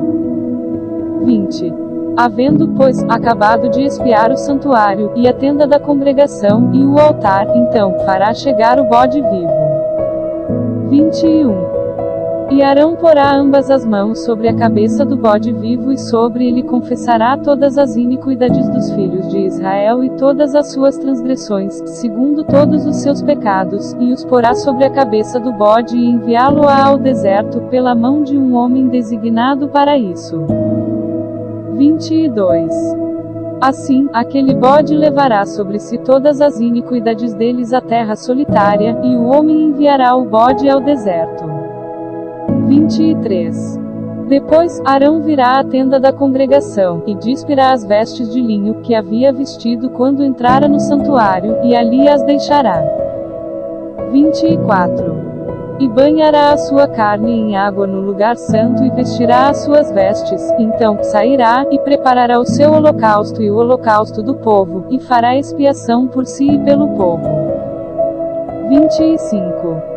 20. Havendo, pois, acabado de expiar o santuário, e a tenda da congregação, e o altar, então, fará chegar o bode vivo. 21. E Arão porá ambas as mãos sobre a cabeça do bode vivo e sobre ele confessará todas as iniquidades dos filhos de Israel e todas as suas transgressões, segundo todos os seus pecados, e os porá sobre a cabeça do bode e enviá-lo-á ao deserto pela mão de um homem designado para isso. 22. Assim, aquele bode levará sobre si todas as iniquidades deles à terra solitária, e o homem enviará o bode ao deserto. 23. Depois, Arão virá à tenda da congregação, e despirá as vestes de linho, que havia vestido quando entrara no santuário, e ali as deixará. 24. E banhará a sua carne em água no lugar santo e vestirá as suas vestes, então, sairá, e preparará o seu holocausto e o holocausto do povo, e fará expiação por si e pelo povo. 25.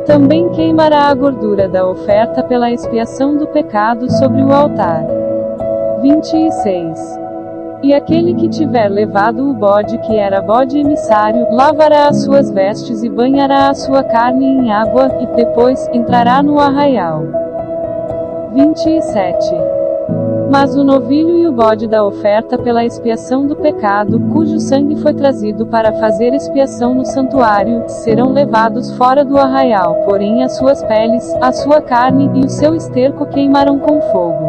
Também queimará a gordura da oferta pela expiação do pecado sobre o altar. 26. E aquele que tiver levado o bode que era bode emissário, lavará as suas vestes e banhará a sua carne em água, e depois, entrará no arraial. 27. Mas o novilho e o bode da oferta pela expiação do pecado, cujo sangue foi trazido para fazer expiação no santuário, serão levados fora do arraial, porém as suas peles, a sua carne, e o seu esterco queimarão com fogo.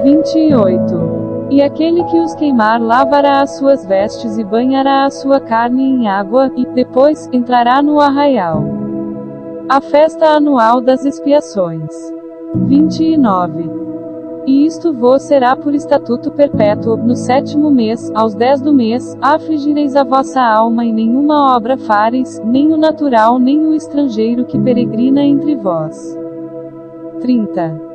28. E aquele que os queimar lavará as suas vestes e banhará a sua carne em água, e, depois, entrará no arraial. A festa anual das expiações. 29. E isto vos será por estatuto perpétuo, no 7º mês, aos 10 do mês, afligireis a vossa alma e nenhuma obra fareis, nem o natural nem o estrangeiro que peregrina entre vós. 30.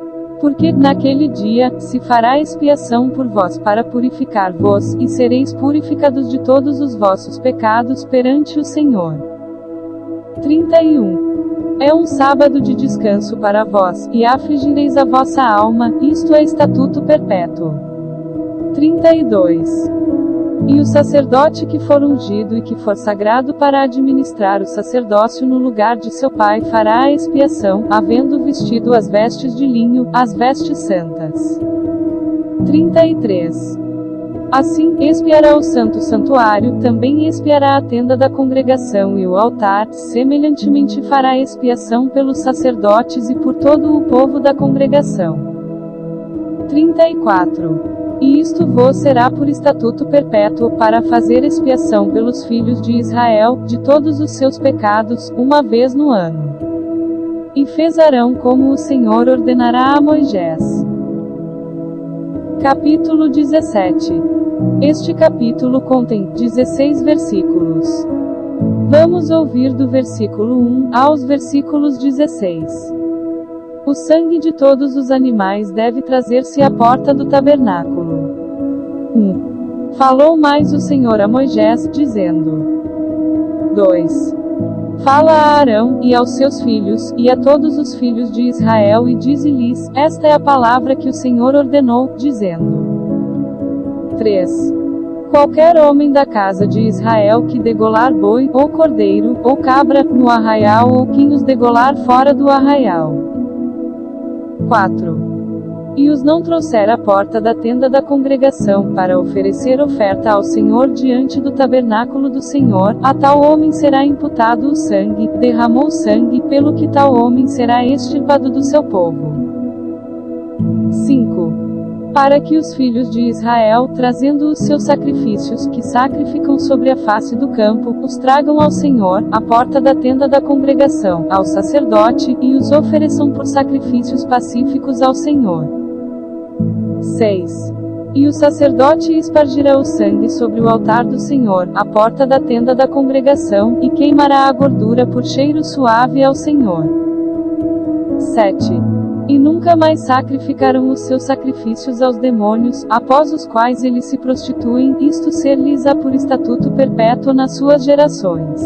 Porque, naquele dia, se fará expiação por vós para purificar-vos, e sereis purificados de todos os vossos pecados perante o Senhor. 31. É um sábado de descanso para vós, e afligireis a vossa alma, isto é estatuto perpétuo. 32. E o sacerdote que for ungido e que for sagrado para administrar o sacerdócio no lugar de seu pai fará a expiação, havendo vestido as vestes de linho, as vestes santas. 33. Assim, expiará o santo santuário, também expiará a tenda da congregação e o altar, semelhantemente fará expiação pelos sacerdotes e por todo o povo da congregação. 34. E isto vos será por estatuto perpétuo, para fazer expiação pelos filhos de Israel, de todos os seus pecados, uma vez no ano. E fez Arão como o Senhor ordenará a Moisés. Capítulo 17. Este capítulo contém 16 versículos. Vamos ouvir do versículo 1 aos versículos 16. O sangue de todos os animais deve trazer-se à porta do tabernáculo. 1. Falou mais o Senhor a Moisés, dizendo: 2. Fala a Arão, e aos seus filhos, e a todos os filhos de Israel, e dize-lhes: esta é a palavra que o Senhor ordenou, dizendo: 3. Qualquer homem da casa de Israel que degolar boi, ou cordeiro, ou cabra, no arraial ou quem os degolar fora do arraial. 4. E os não trouxer à porta da tenda da congregação para oferecer oferta ao Senhor diante do tabernáculo do Senhor, a tal homem será imputado o sangue, derramou sangue, pelo que tal homem será extirpado do seu povo. 5. Para que os filhos de Israel, trazendo os seus sacrifícios, que sacrificam sobre a face do campo, os tragam ao Senhor, à porta da tenda da congregação, ao sacerdote, e os ofereçam por sacrifícios pacíficos ao Senhor. 6. E o sacerdote espargirá o sangue sobre o altar do Senhor, à porta da tenda da congregação, e queimará a gordura por cheiro suave ao Senhor. 7. E nunca mais sacrificarão os seus sacrifícios aos demônios, após os quais eles se prostituem, isto ser-lhes-á por estatuto perpétuo nas suas gerações.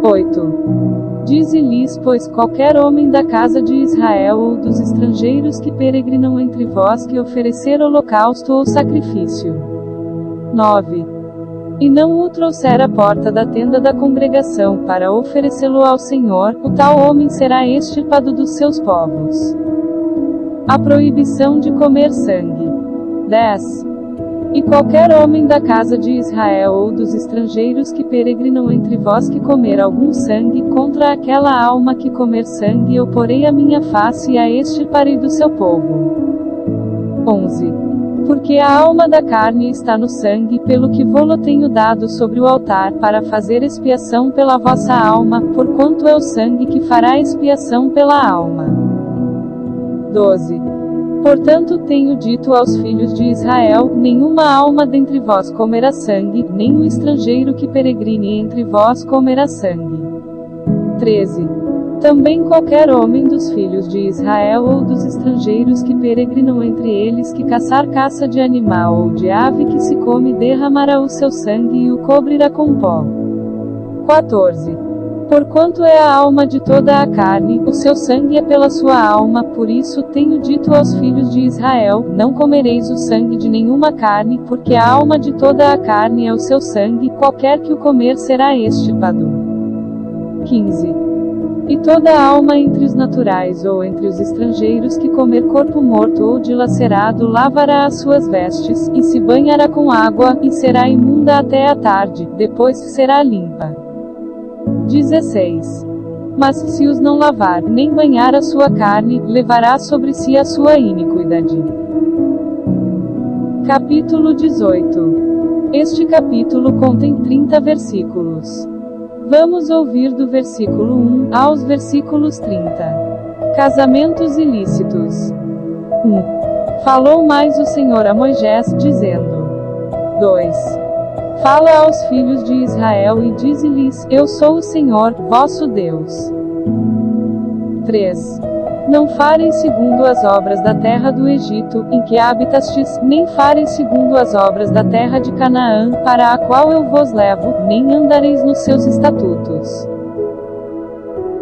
8. Dize-lhes, pois, qualquer homem da casa de Israel ou dos estrangeiros que peregrinam entre vós que oferecer holocausto ou sacrifício. 9. E não o trouxer à porta da tenda da congregação para oferecê-lo ao Senhor, o tal homem será extirpado dos seus povos. A proibição de comer sangue. 10. E qualquer homem da casa de Israel ou dos estrangeiros que peregrinam entre vós que comer algum sangue, contra aquela alma que comer sangue eu porei a minha face e a extirparei do seu povo. 11. Porque a alma da carne está no sangue, pelo que vô-lo tenho dado sobre o altar, para fazer expiação pela vossa alma, porquanto é o sangue que fará expiação pela alma. 12. Portanto tenho dito aos filhos de Israel, nenhuma alma dentre vós comerá sangue, nem o estrangeiro que peregrine entre vós comerá sangue. 13. Também qualquer homem dos filhos de Israel ou dos estrangeiros que peregrinam entre eles que caçar caça de animal ou de ave que se come derramará o seu sangue e o cobrirá com pó. 14. Porquanto é a alma de toda a carne, o seu sangue é pela sua alma, por isso tenho dito aos filhos de Israel, não comereis o sangue de nenhuma carne, porque a alma de toda a carne é o seu sangue, qualquer que o comer será extirpado. 15. E toda a alma entre os naturais ou entre os estrangeiros que comer corpo morto ou dilacerado lavará as suas vestes, e se banhará com água, e será imunda até a tarde, depois será limpa. 16. Mas se os não lavar, nem banhar a sua carne, levará sobre si a sua iniquidade. Capítulo 18. Este capítulo contém 30 versículos. Vamos ouvir do versículo 1 aos versículos 30. Casamentos ilícitos. 1. Falou mais o Senhor a Moisés, dizendo. 2. Fala aos filhos de Israel e dize-lhes, eu sou o Senhor, vosso Deus. 3. Não fareis segundo as obras da terra do Egito, em que habitastes, nem fareis segundo as obras da terra de Canaã, para a qual eu vos levo, nem andareis nos seus estatutos.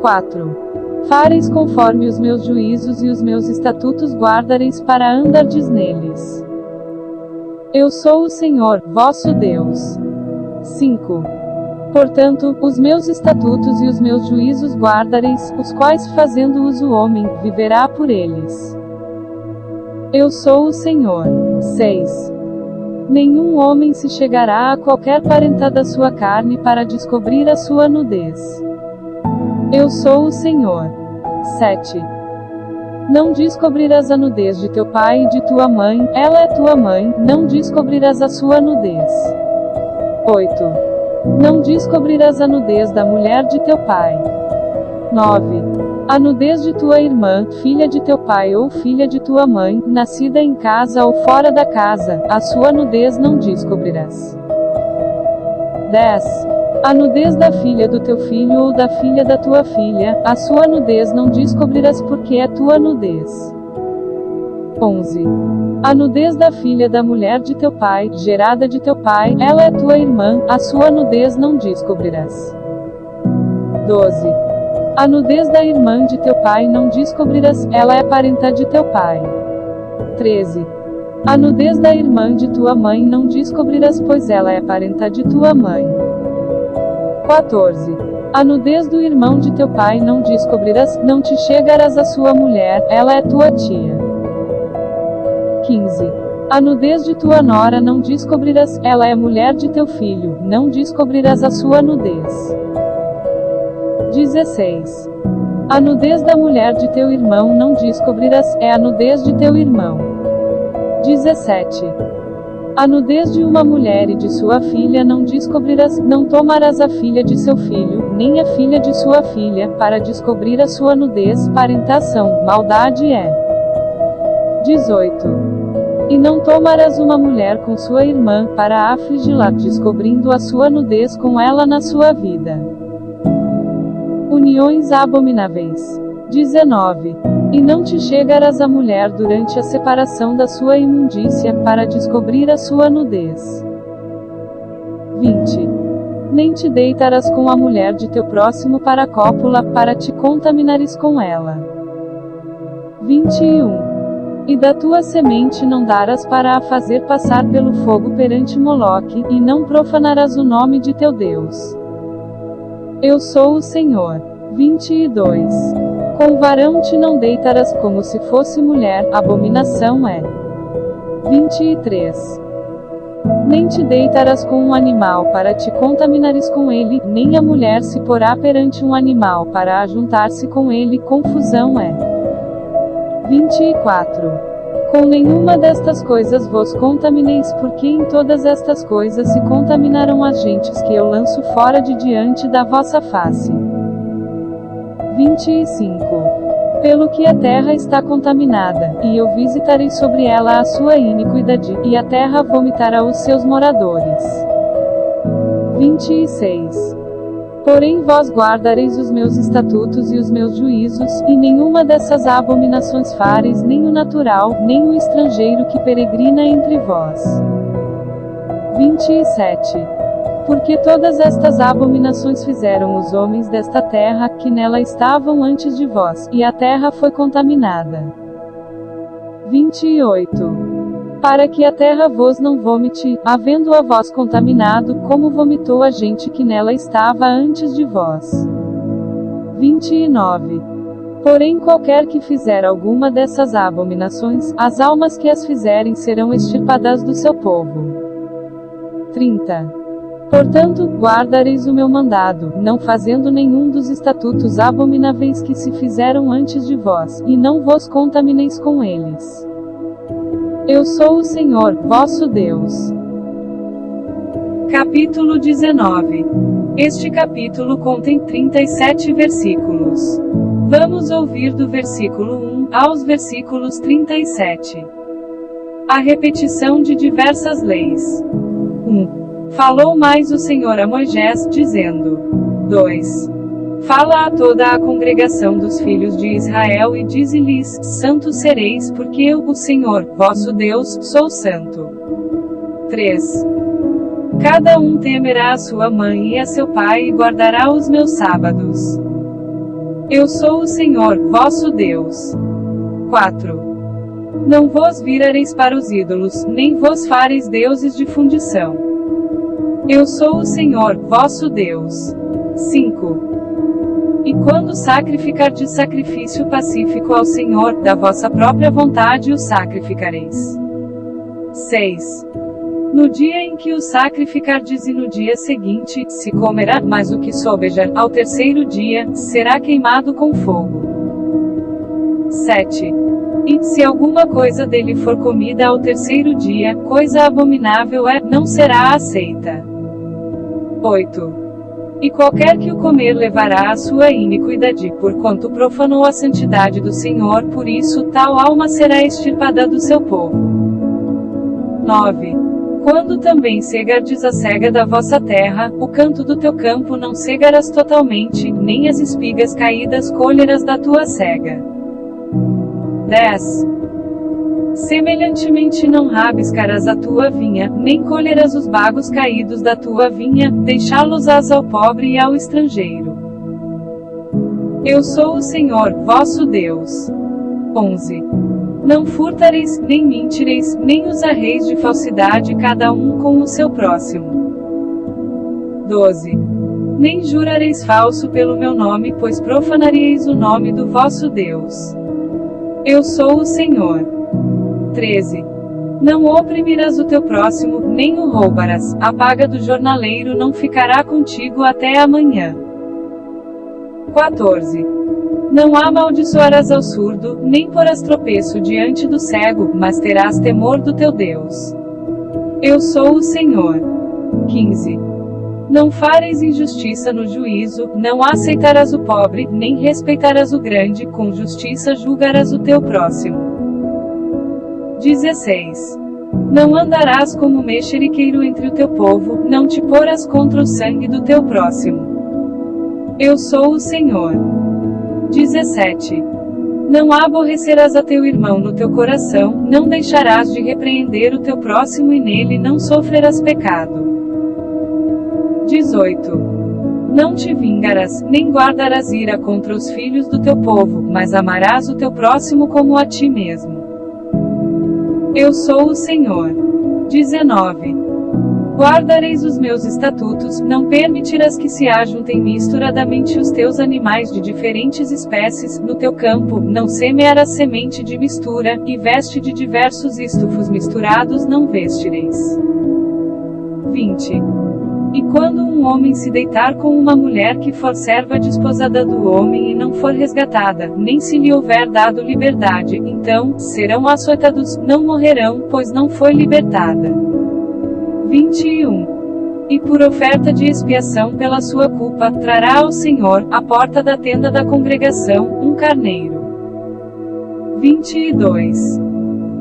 4. Fareis conforme os meus juízos e os meus estatutos guardareis para andardes neles. Eu sou o Senhor, vosso Deus. 5. Portanto, os meus estatutos e os meus juízos guardareis, os quais fazendo-os o homem, viverá por eles. Eu sou o Senhor. 6. Nenhum homem se chegará a qualquer parenta da sua carne para descobrir a sua nudez. Eu sou o Senhor. 7. Não descobrirás a nudez de teu pai e de tua mãe, ela é tua mãe, não descobrirás a sua nudez. 8. Não descobrirás a nudez da mulher de teu pai. 9. A nudez de tua irmã, filha de teu pai ou filha de tua mãe, nascida em casa ou fora da casa, a sua nudez não descobrirás. 10. A nudez da filha do teu filho ou da filha da tua filha, a sua nudez não descobrirás porque é tua nudez. 11. A nudez da filha da mulher de teu pai, gerada de teu pai, ela é tua irmã, a sua nudez não descobrirás. 12. A nudez da irmã de teu pai não descobrirás, ela é parenta de teu pai. 13. A nudez da irmã de tua mãe não descobrirás, pois ela é parenta de tua mãe. 14. A nudez do irmão de teu pai não descobrirás, não te chegarás à sua mulher, ela é tua tia. 15. A nudez de tua nora não descobrirás, ela é mulher de teu filho, não descobrirás a sua nudez. 16. A nudez da mulher de teu irmão não descobrirás, é a nudez de teu irmão. 17. A nudez de uma mulher e de sua filha não descobrirás, não tomarás a filha de seu filho, nem a filha de sua filha, para descobrir a sua nudez, parentação, maldade é. 18. E não tomarás uma mulher com sua irmã, para afligi-la, descobrindo a sua nudez com ela na sua vida. Uniões abomináveis. 19. E não te chegarás à mulher durante a separação da sua imundícia, para descobrir a sua nudez. 20. Nem te deitarás com a mulher de teu próximo para a cópula, para te contaminares com ela. 21. E da tua semente não darás para a fazer passar pelo fogo perante Moloque, e não profanarás o nome de teu Deus. Eu sou o Senhor. 22. Com varão te não deitarás como se fosse mulher, abominação é. 23. Nem te deitarás com um animal para te contaminares com ele, nem a mulher se porá perante um animal para ajuntar-se com ele, confusão é. 24. Com nenhuma destas coisas vos contamineis, porque em todas estas coisas se contaminarão as gentes que eu lanço fora de diante da vossa face. 25. Pelo que a terra está contaminada, e eu visitarei sobre ela a sua iniquidade, e a terra vomitará os seus moradores. 26. Porém vós guardareis os meus estatutos e os meus juízos, e nenhuma dessas abominações fareis, nem o natural, nem o estrangeiro que peregrina entre vós. 27. Porque todas estas abominações fizeram os homens desta terra, que nela estavam antes de vós, e a terra foi contaminada. 28. Para que a terra vos não vomite, havendo a vós contaminado, como vomitou a gente que nela estava antes de vós. 29. Porém qualquer que fizer alguma dessas abominações, as almas que as fizerem serão extirpadas do seu povo. 30. Portanto, guardareis o meu mandado, não fazendo nenhum dos estatutos abomináveis que se fizeram antes de vós, e não vos contamineis com eles. Eu sou o Senhor, vosso Deus. Capítulo 19. Este capítulo contém 37 versículos. Vamos ouvir do versículo 1 aos versículos 37. A repetição de diversas leis. 1. Falou mais o Senhor a Moisés, dizendo: 2. Fala a toda a congregação dos filhos de Israel e dize-lhes: Santos sereis, porque eu, o Senhor, vosso Deus, sou santo. 3. Cada um temerá a sua mãe e a seu pai e guardará os meus sábados. Eu sou o Senhor, vosso Deus. 4. Não vos virareis para os ídolos, nem vos fareis deuses de fundição. Eu sou o Senhor, vosso Deus. 5. E quando sacrificardes sacrifício pacífico ao Senhor, da vossa própria vontade o sacrificareis. 6. No dia em que o sacrificardes e no dia seguinte, se comerá, mas o que sobejar, ao terceiro dia, será queimado com fogo. 7. E, se alguma coisa dele for comida ao terceiro dia, coisa abominável é, não será aceita. 8. E qualquer que o comer levará a sua iniquidade, porquanto profanou a santidade do Senhor, por isso tal alma será extirpada do seu povo. 9. Quando também cegardes a cega da vossa terra, o canto do teu campo não cegarás totalmente, nem as espigas caídas colherás da tua cega. 10. Semelhantemente não rabiscarás a tua vinha, nem colherás os bagos caídos da tua vinha, deixá-los-ás ao pobre e ao estrangeiro. Eu sou o Senhor, vosso Deus. 11. Não furtareis, nem mentireis, nem usareis de falsidade cada um com o seu próximo. 12. Nem jurareis falso pelo meu nome, pois profanareis o nome do vosso Deus. Eu sou o Senhor. 13. Não oprimirás o teu próximo, nem o roubarás, a paga do jornaleiro não ficará contigo até amanhã. 14. Não amaldiçoarás ao surdo, nem porás tropeço diante do cego, mas terás temor do teu Deus. Eu sou o Senhor. 15. Não fareis injustiça no juízo, não aceitarás o pobre, nem respeitarás o grande, com justiça julgarás o teu próximo. 16. Não andarás como mexeriqueiro entre o teu povo, não te porás contra o sangue do teu próximo. Eu sou o Senhor. 17. Não aborrecerás a teu irmão no teu coração, não deixarás de repreender o teu próximo e nele não sofrerás pecado. 18. Não te vingarás, nem guardarás ira contra os filhos do teu povo, mas amarás o teu próximo como a ti mesmo. Eu sou o Senhor. 19. Guardareis os meus estatutos, não permitirás que se ajuntem misturadamente os teus animais de diferentes espécies, no teu campo, não semearás semente de mistura, e veste de diversos estufos misturados não vestireis. 20. E quando um homem se deitar com uma mulher que for serva desposada do homem e não for resgatada, nem se lhe houver dado liberdade, então, serão açoitados, não morrerão, pois não foi libertada. 21. E por oferta de expiação pela sua culpa, trará ao Senhor, à porta da tenda da congregação, um carneiro. 22.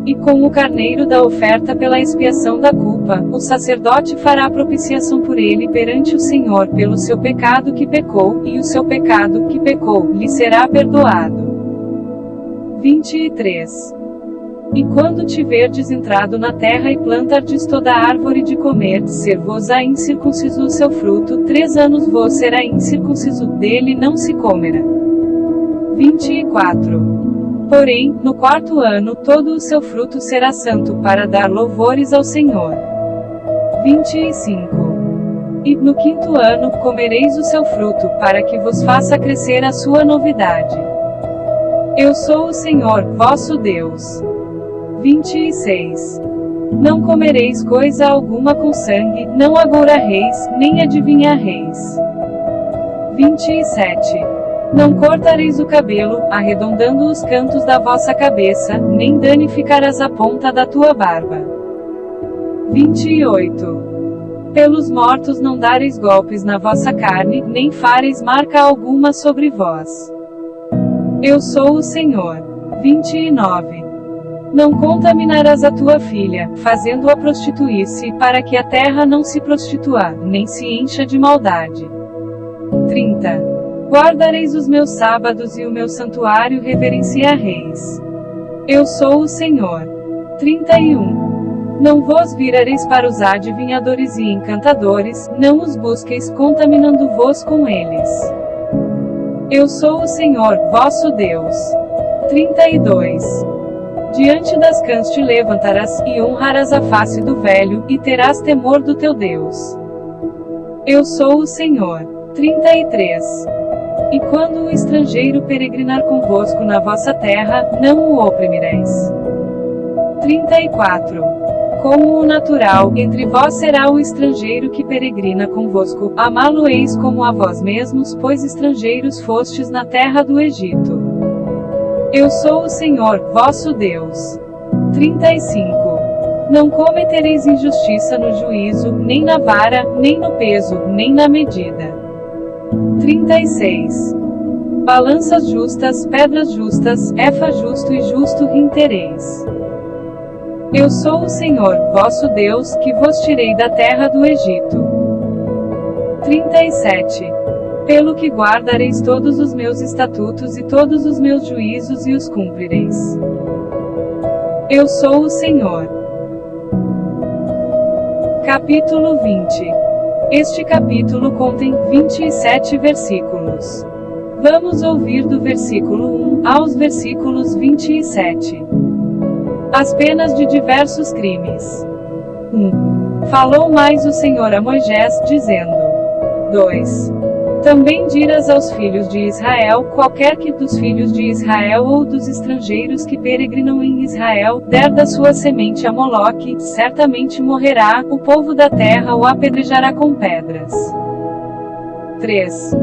E com o carneiro da oferta pela expiação da culpa, o sacerdote fará propiciação por ele perante o Senhor pelo seu pecado que pecou, e o seu pecado que pecou, lhe será perdoado. 23. E quando tiverdes entrado na terra e plantardes toda a árvore de comer, ser-vos-á incircunciso o seu fruto, 3 anos vos será incircunciso, dele não se comerá. 24. Porém, no 4º ano, todo o seu fruto será santo, para dar louvores ao Senhor. 25. E, no 5º ano, comereis o seu fruto, para que vos faça crescer a sua novidade. Eu sou o Senhor, vosso Deus. 26. Não comereis coisa alguma com sangue, não agourareis, nem adivinhareis. 27. Não cortareis o cabelo, arredondando os cantos da vossa cabeça, nem danificarás a ponta da tua barba. 28. Pelos mortos não dareis golpes na vossa carne, nem fareis marca alguma sobre vós. Eu sou o Senhor. 29. Não contaminarás a tua filha, fazendo-a prostituir-se, para que a terra não se prostitua, nem se encha de maldade. 30. Guardareis os meus sábados e o meu santuário reverenciareis. Eu sou o Senhor. 31. Não vos virareis para os adivinhadores e encantadores, não os busqueis, contaminando-vos com eles. Eu sou o Senhor, vosso Deus. 32. Diante das cãs te levantarás, e honrarás a face do velho, e terás temor do teu Deus. Eu sou o Senhor. 33. E quando o estrangeiro peregrinar convosco na vossa terra, não o oprimireis. 34. Como o natural, entre vós será o estrangeiro que peregrina convosco, amá-lo-eis como a vós mesmos, pois estrangeiros fostes na terra do Egito. Eu sou o Senhor, vosso Deus. 35. Não cometereis injustiça no juízo, nem na vara, nem no peso, nem na medida. 36. Balanças justas, pedras justas, efa justo e justo rintereis. Eu sou o Senhor, vosso Deus, que vos tirei da terra do Egito. 37. Pelo que guardareis todos os meus estatutos e todos os meus juízos e os cumprireis. Eu sou o Senhor. Capítulo 20. Este capítulo contém 27 versículos. Vamos ouvir do versículo 1 aos versículos 27. As penas de diversos crimes. 1. Falou mais o Senhor a Moisés, dizendo: 2. Também dirás aos filhos de Israel, qualquer que dos filhos de Israel ou dos estrangeiros que peregrinam em Israel, der da sua semente a Moloque, certamente morrerá, o povo da terra o apedrejará com pedras. 3.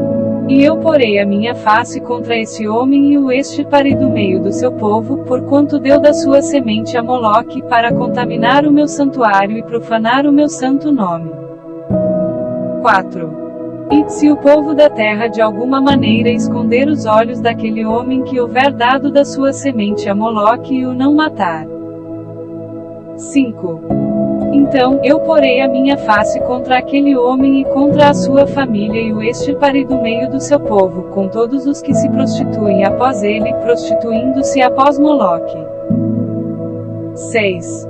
E eu porei a minha face contra esse homem e o extirparei do meio do seu povo, porquanto deu da sua semente a Moloque, para contaminar o meu santuário e profanar o meu santo nome. 4. E, se o povo da terra de alguma maneira esconder os olhos daquele homem que houver dado da sua semente a Moloque e o não matar. 5. Então, eu porei a minha face contra aquele homem e contra a sua família e o extirparei do meio do seu povo, com todos os que se prostituem após ele, prostituindo-se após Moloque. 6.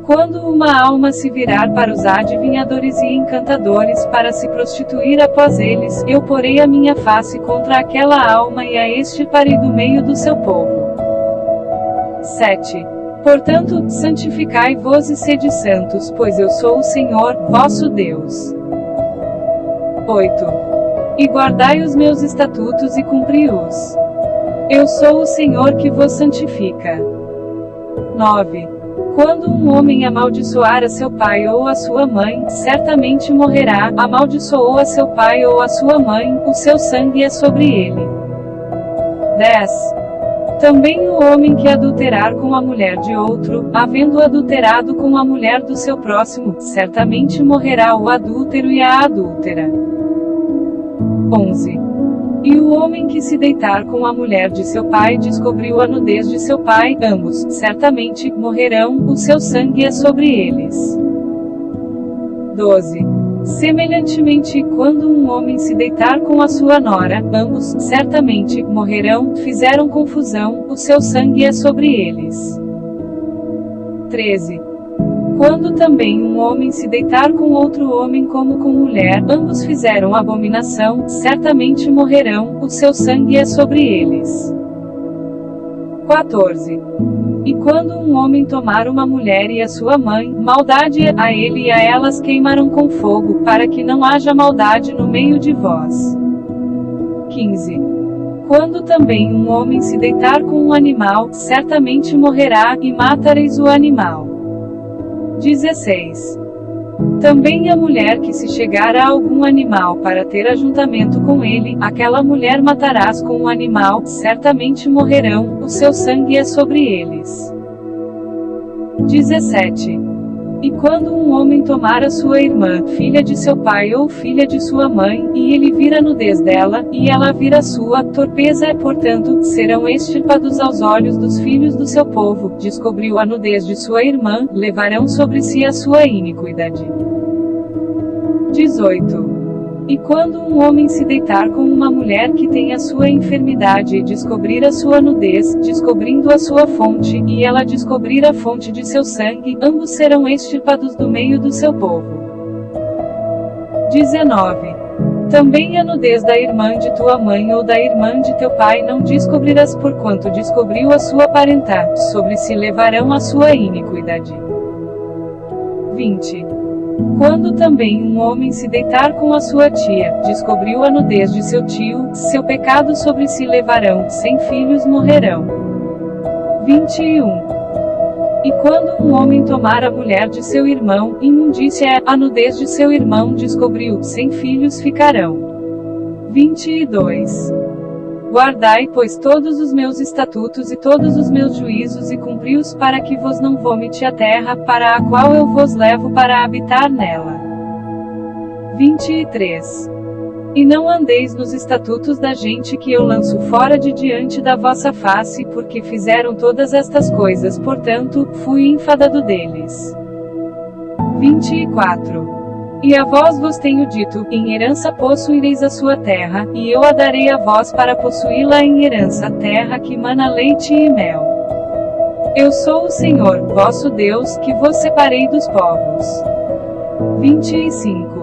Quando uma alma se virar para os adivinhadores e encantadores para se prostituir após eles, eu porei a minha face contra aquela alma e a extirparei do meio do seu povo. 7. Portanto, santificai-vos e sede santos, pois eu sou o Senhor, vosso Deus. 8. E guardai os meus estatutos e cumpri-os. Eu sou o Senhor que vos santifica. 9. Quando um homem amaldiçoar a seu pai ou a sua mãe, certamente morrerá. Amaldiçoou a seu pai ou a sua mãe, o seu sangue é sobre ele. 10. Também o homem que adulterar com a mulher de outro, havendo adulterado com a mulher do seu próximo, certamente morrerá o adúltero e a adúltera. 11. E o homem que se deitar com a mulher de seu pai descobriu a nudez de seu pai, ambos, certamente, morrerão, o seu sangue é sobre eles. 12. Semelhantemente, quando um homem se deitar com a sua nora, ambos, certamente, morrerão, fizeram confusão, o seu sangue é sobre eles. 13. Quando também um homem se deitar com outro homem como com mulher, ambos fizeram abominação, certamente morrerão, o seu sangue é sobre eles. 14. E quando um homem tomar uma mulher e a sua mãe, maldade a ele e a elas queimarão com fogo, para que não haja maldade no meio de vós. 15. Quando também um homem se deitar com um animal, certamente morrerá, e matareis o animal. 16. Também a mulher que se chegar a algum animal para ter ajuntamento com ele, aquela mulher matarás com o animal, certamente morrerão, o seu sangue é sobre eles. 17. E quando um homem tomar a sua irmã, filha de seu pai ou filha de sua mãe, e ele vir a nudez dela, e ela vir a sua torpeza, portanto, serão extirpados aos olhos dos filhos do seu povo, descobriu a nudez de sua irmã, levarão sobre si a sua iniquidade. 18. E quando um homem se deitar com uma mulher que tem a sua enfermidade e descobrir a sua nudez, descobrindo a sua fonte, e ela descobrir a fonte de seu sangue, ambos serão extirpados do meio do seu povo. 19. Também a nudez da irmã de tua mãe ou da irmã de teu pai não descobrirás, porquanto descobriu a sua parentá, sobre si levarão a sua iniquidade. 20. Quando também um homem se deitar com a sua tia, descobriu a nudez de seu tio, seu pecado sobre si levarão, sem filhos morrerão. 21. E quando um homem tomar a mulher de seu irmão, imundícia é, a nudez de seu irmão descobriu, sem filhos ficarão. 22. Guardai, pois, todos os meus estatutos e todos os meus juízos e cumpri-os para que vos não vomite a terra, para a qual eu vos levo para habitar nela. 23. E não andeis nos estatutos da gente que eu lanço fora de diante da vossa face, porque fizeram todas estas coisas, portanto, fui enfadado deles. 24. E a vós vos tenho dito, em herança possuireis a sua terra, e eu a darei a vós para possuí-la em herança, a terra que mana leite e mel. Eu sou o Senhor, vosso Deus, que vos separei dos povos. 25.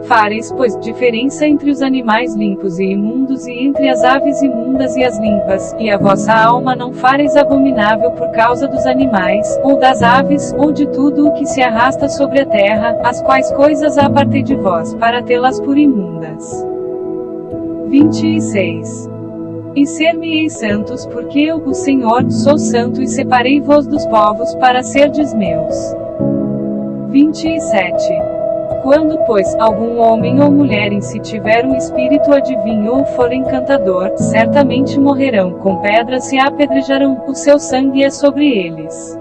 Fareis, pois, diferença entre os animais limpos e imundos e entre as aves imundas e as limpas, e a vossa alma não fareis abominável por causa dos animais, ou das aves, ou de tudo o que se arrasta sobre a terra, as quais coisas apartei de vós, para tê-las por imundas. 26. E ser-me-eis santos, porque eu, o Senhor, sou santo e separei-vos dos povos para serdes meus. 27. Quando, pois, algum homem ou mulher em si tiver um espírito adivinho ou for encantador, certamente morrerão, com pedras se apedrejarão, o seu sangue é sobre eles.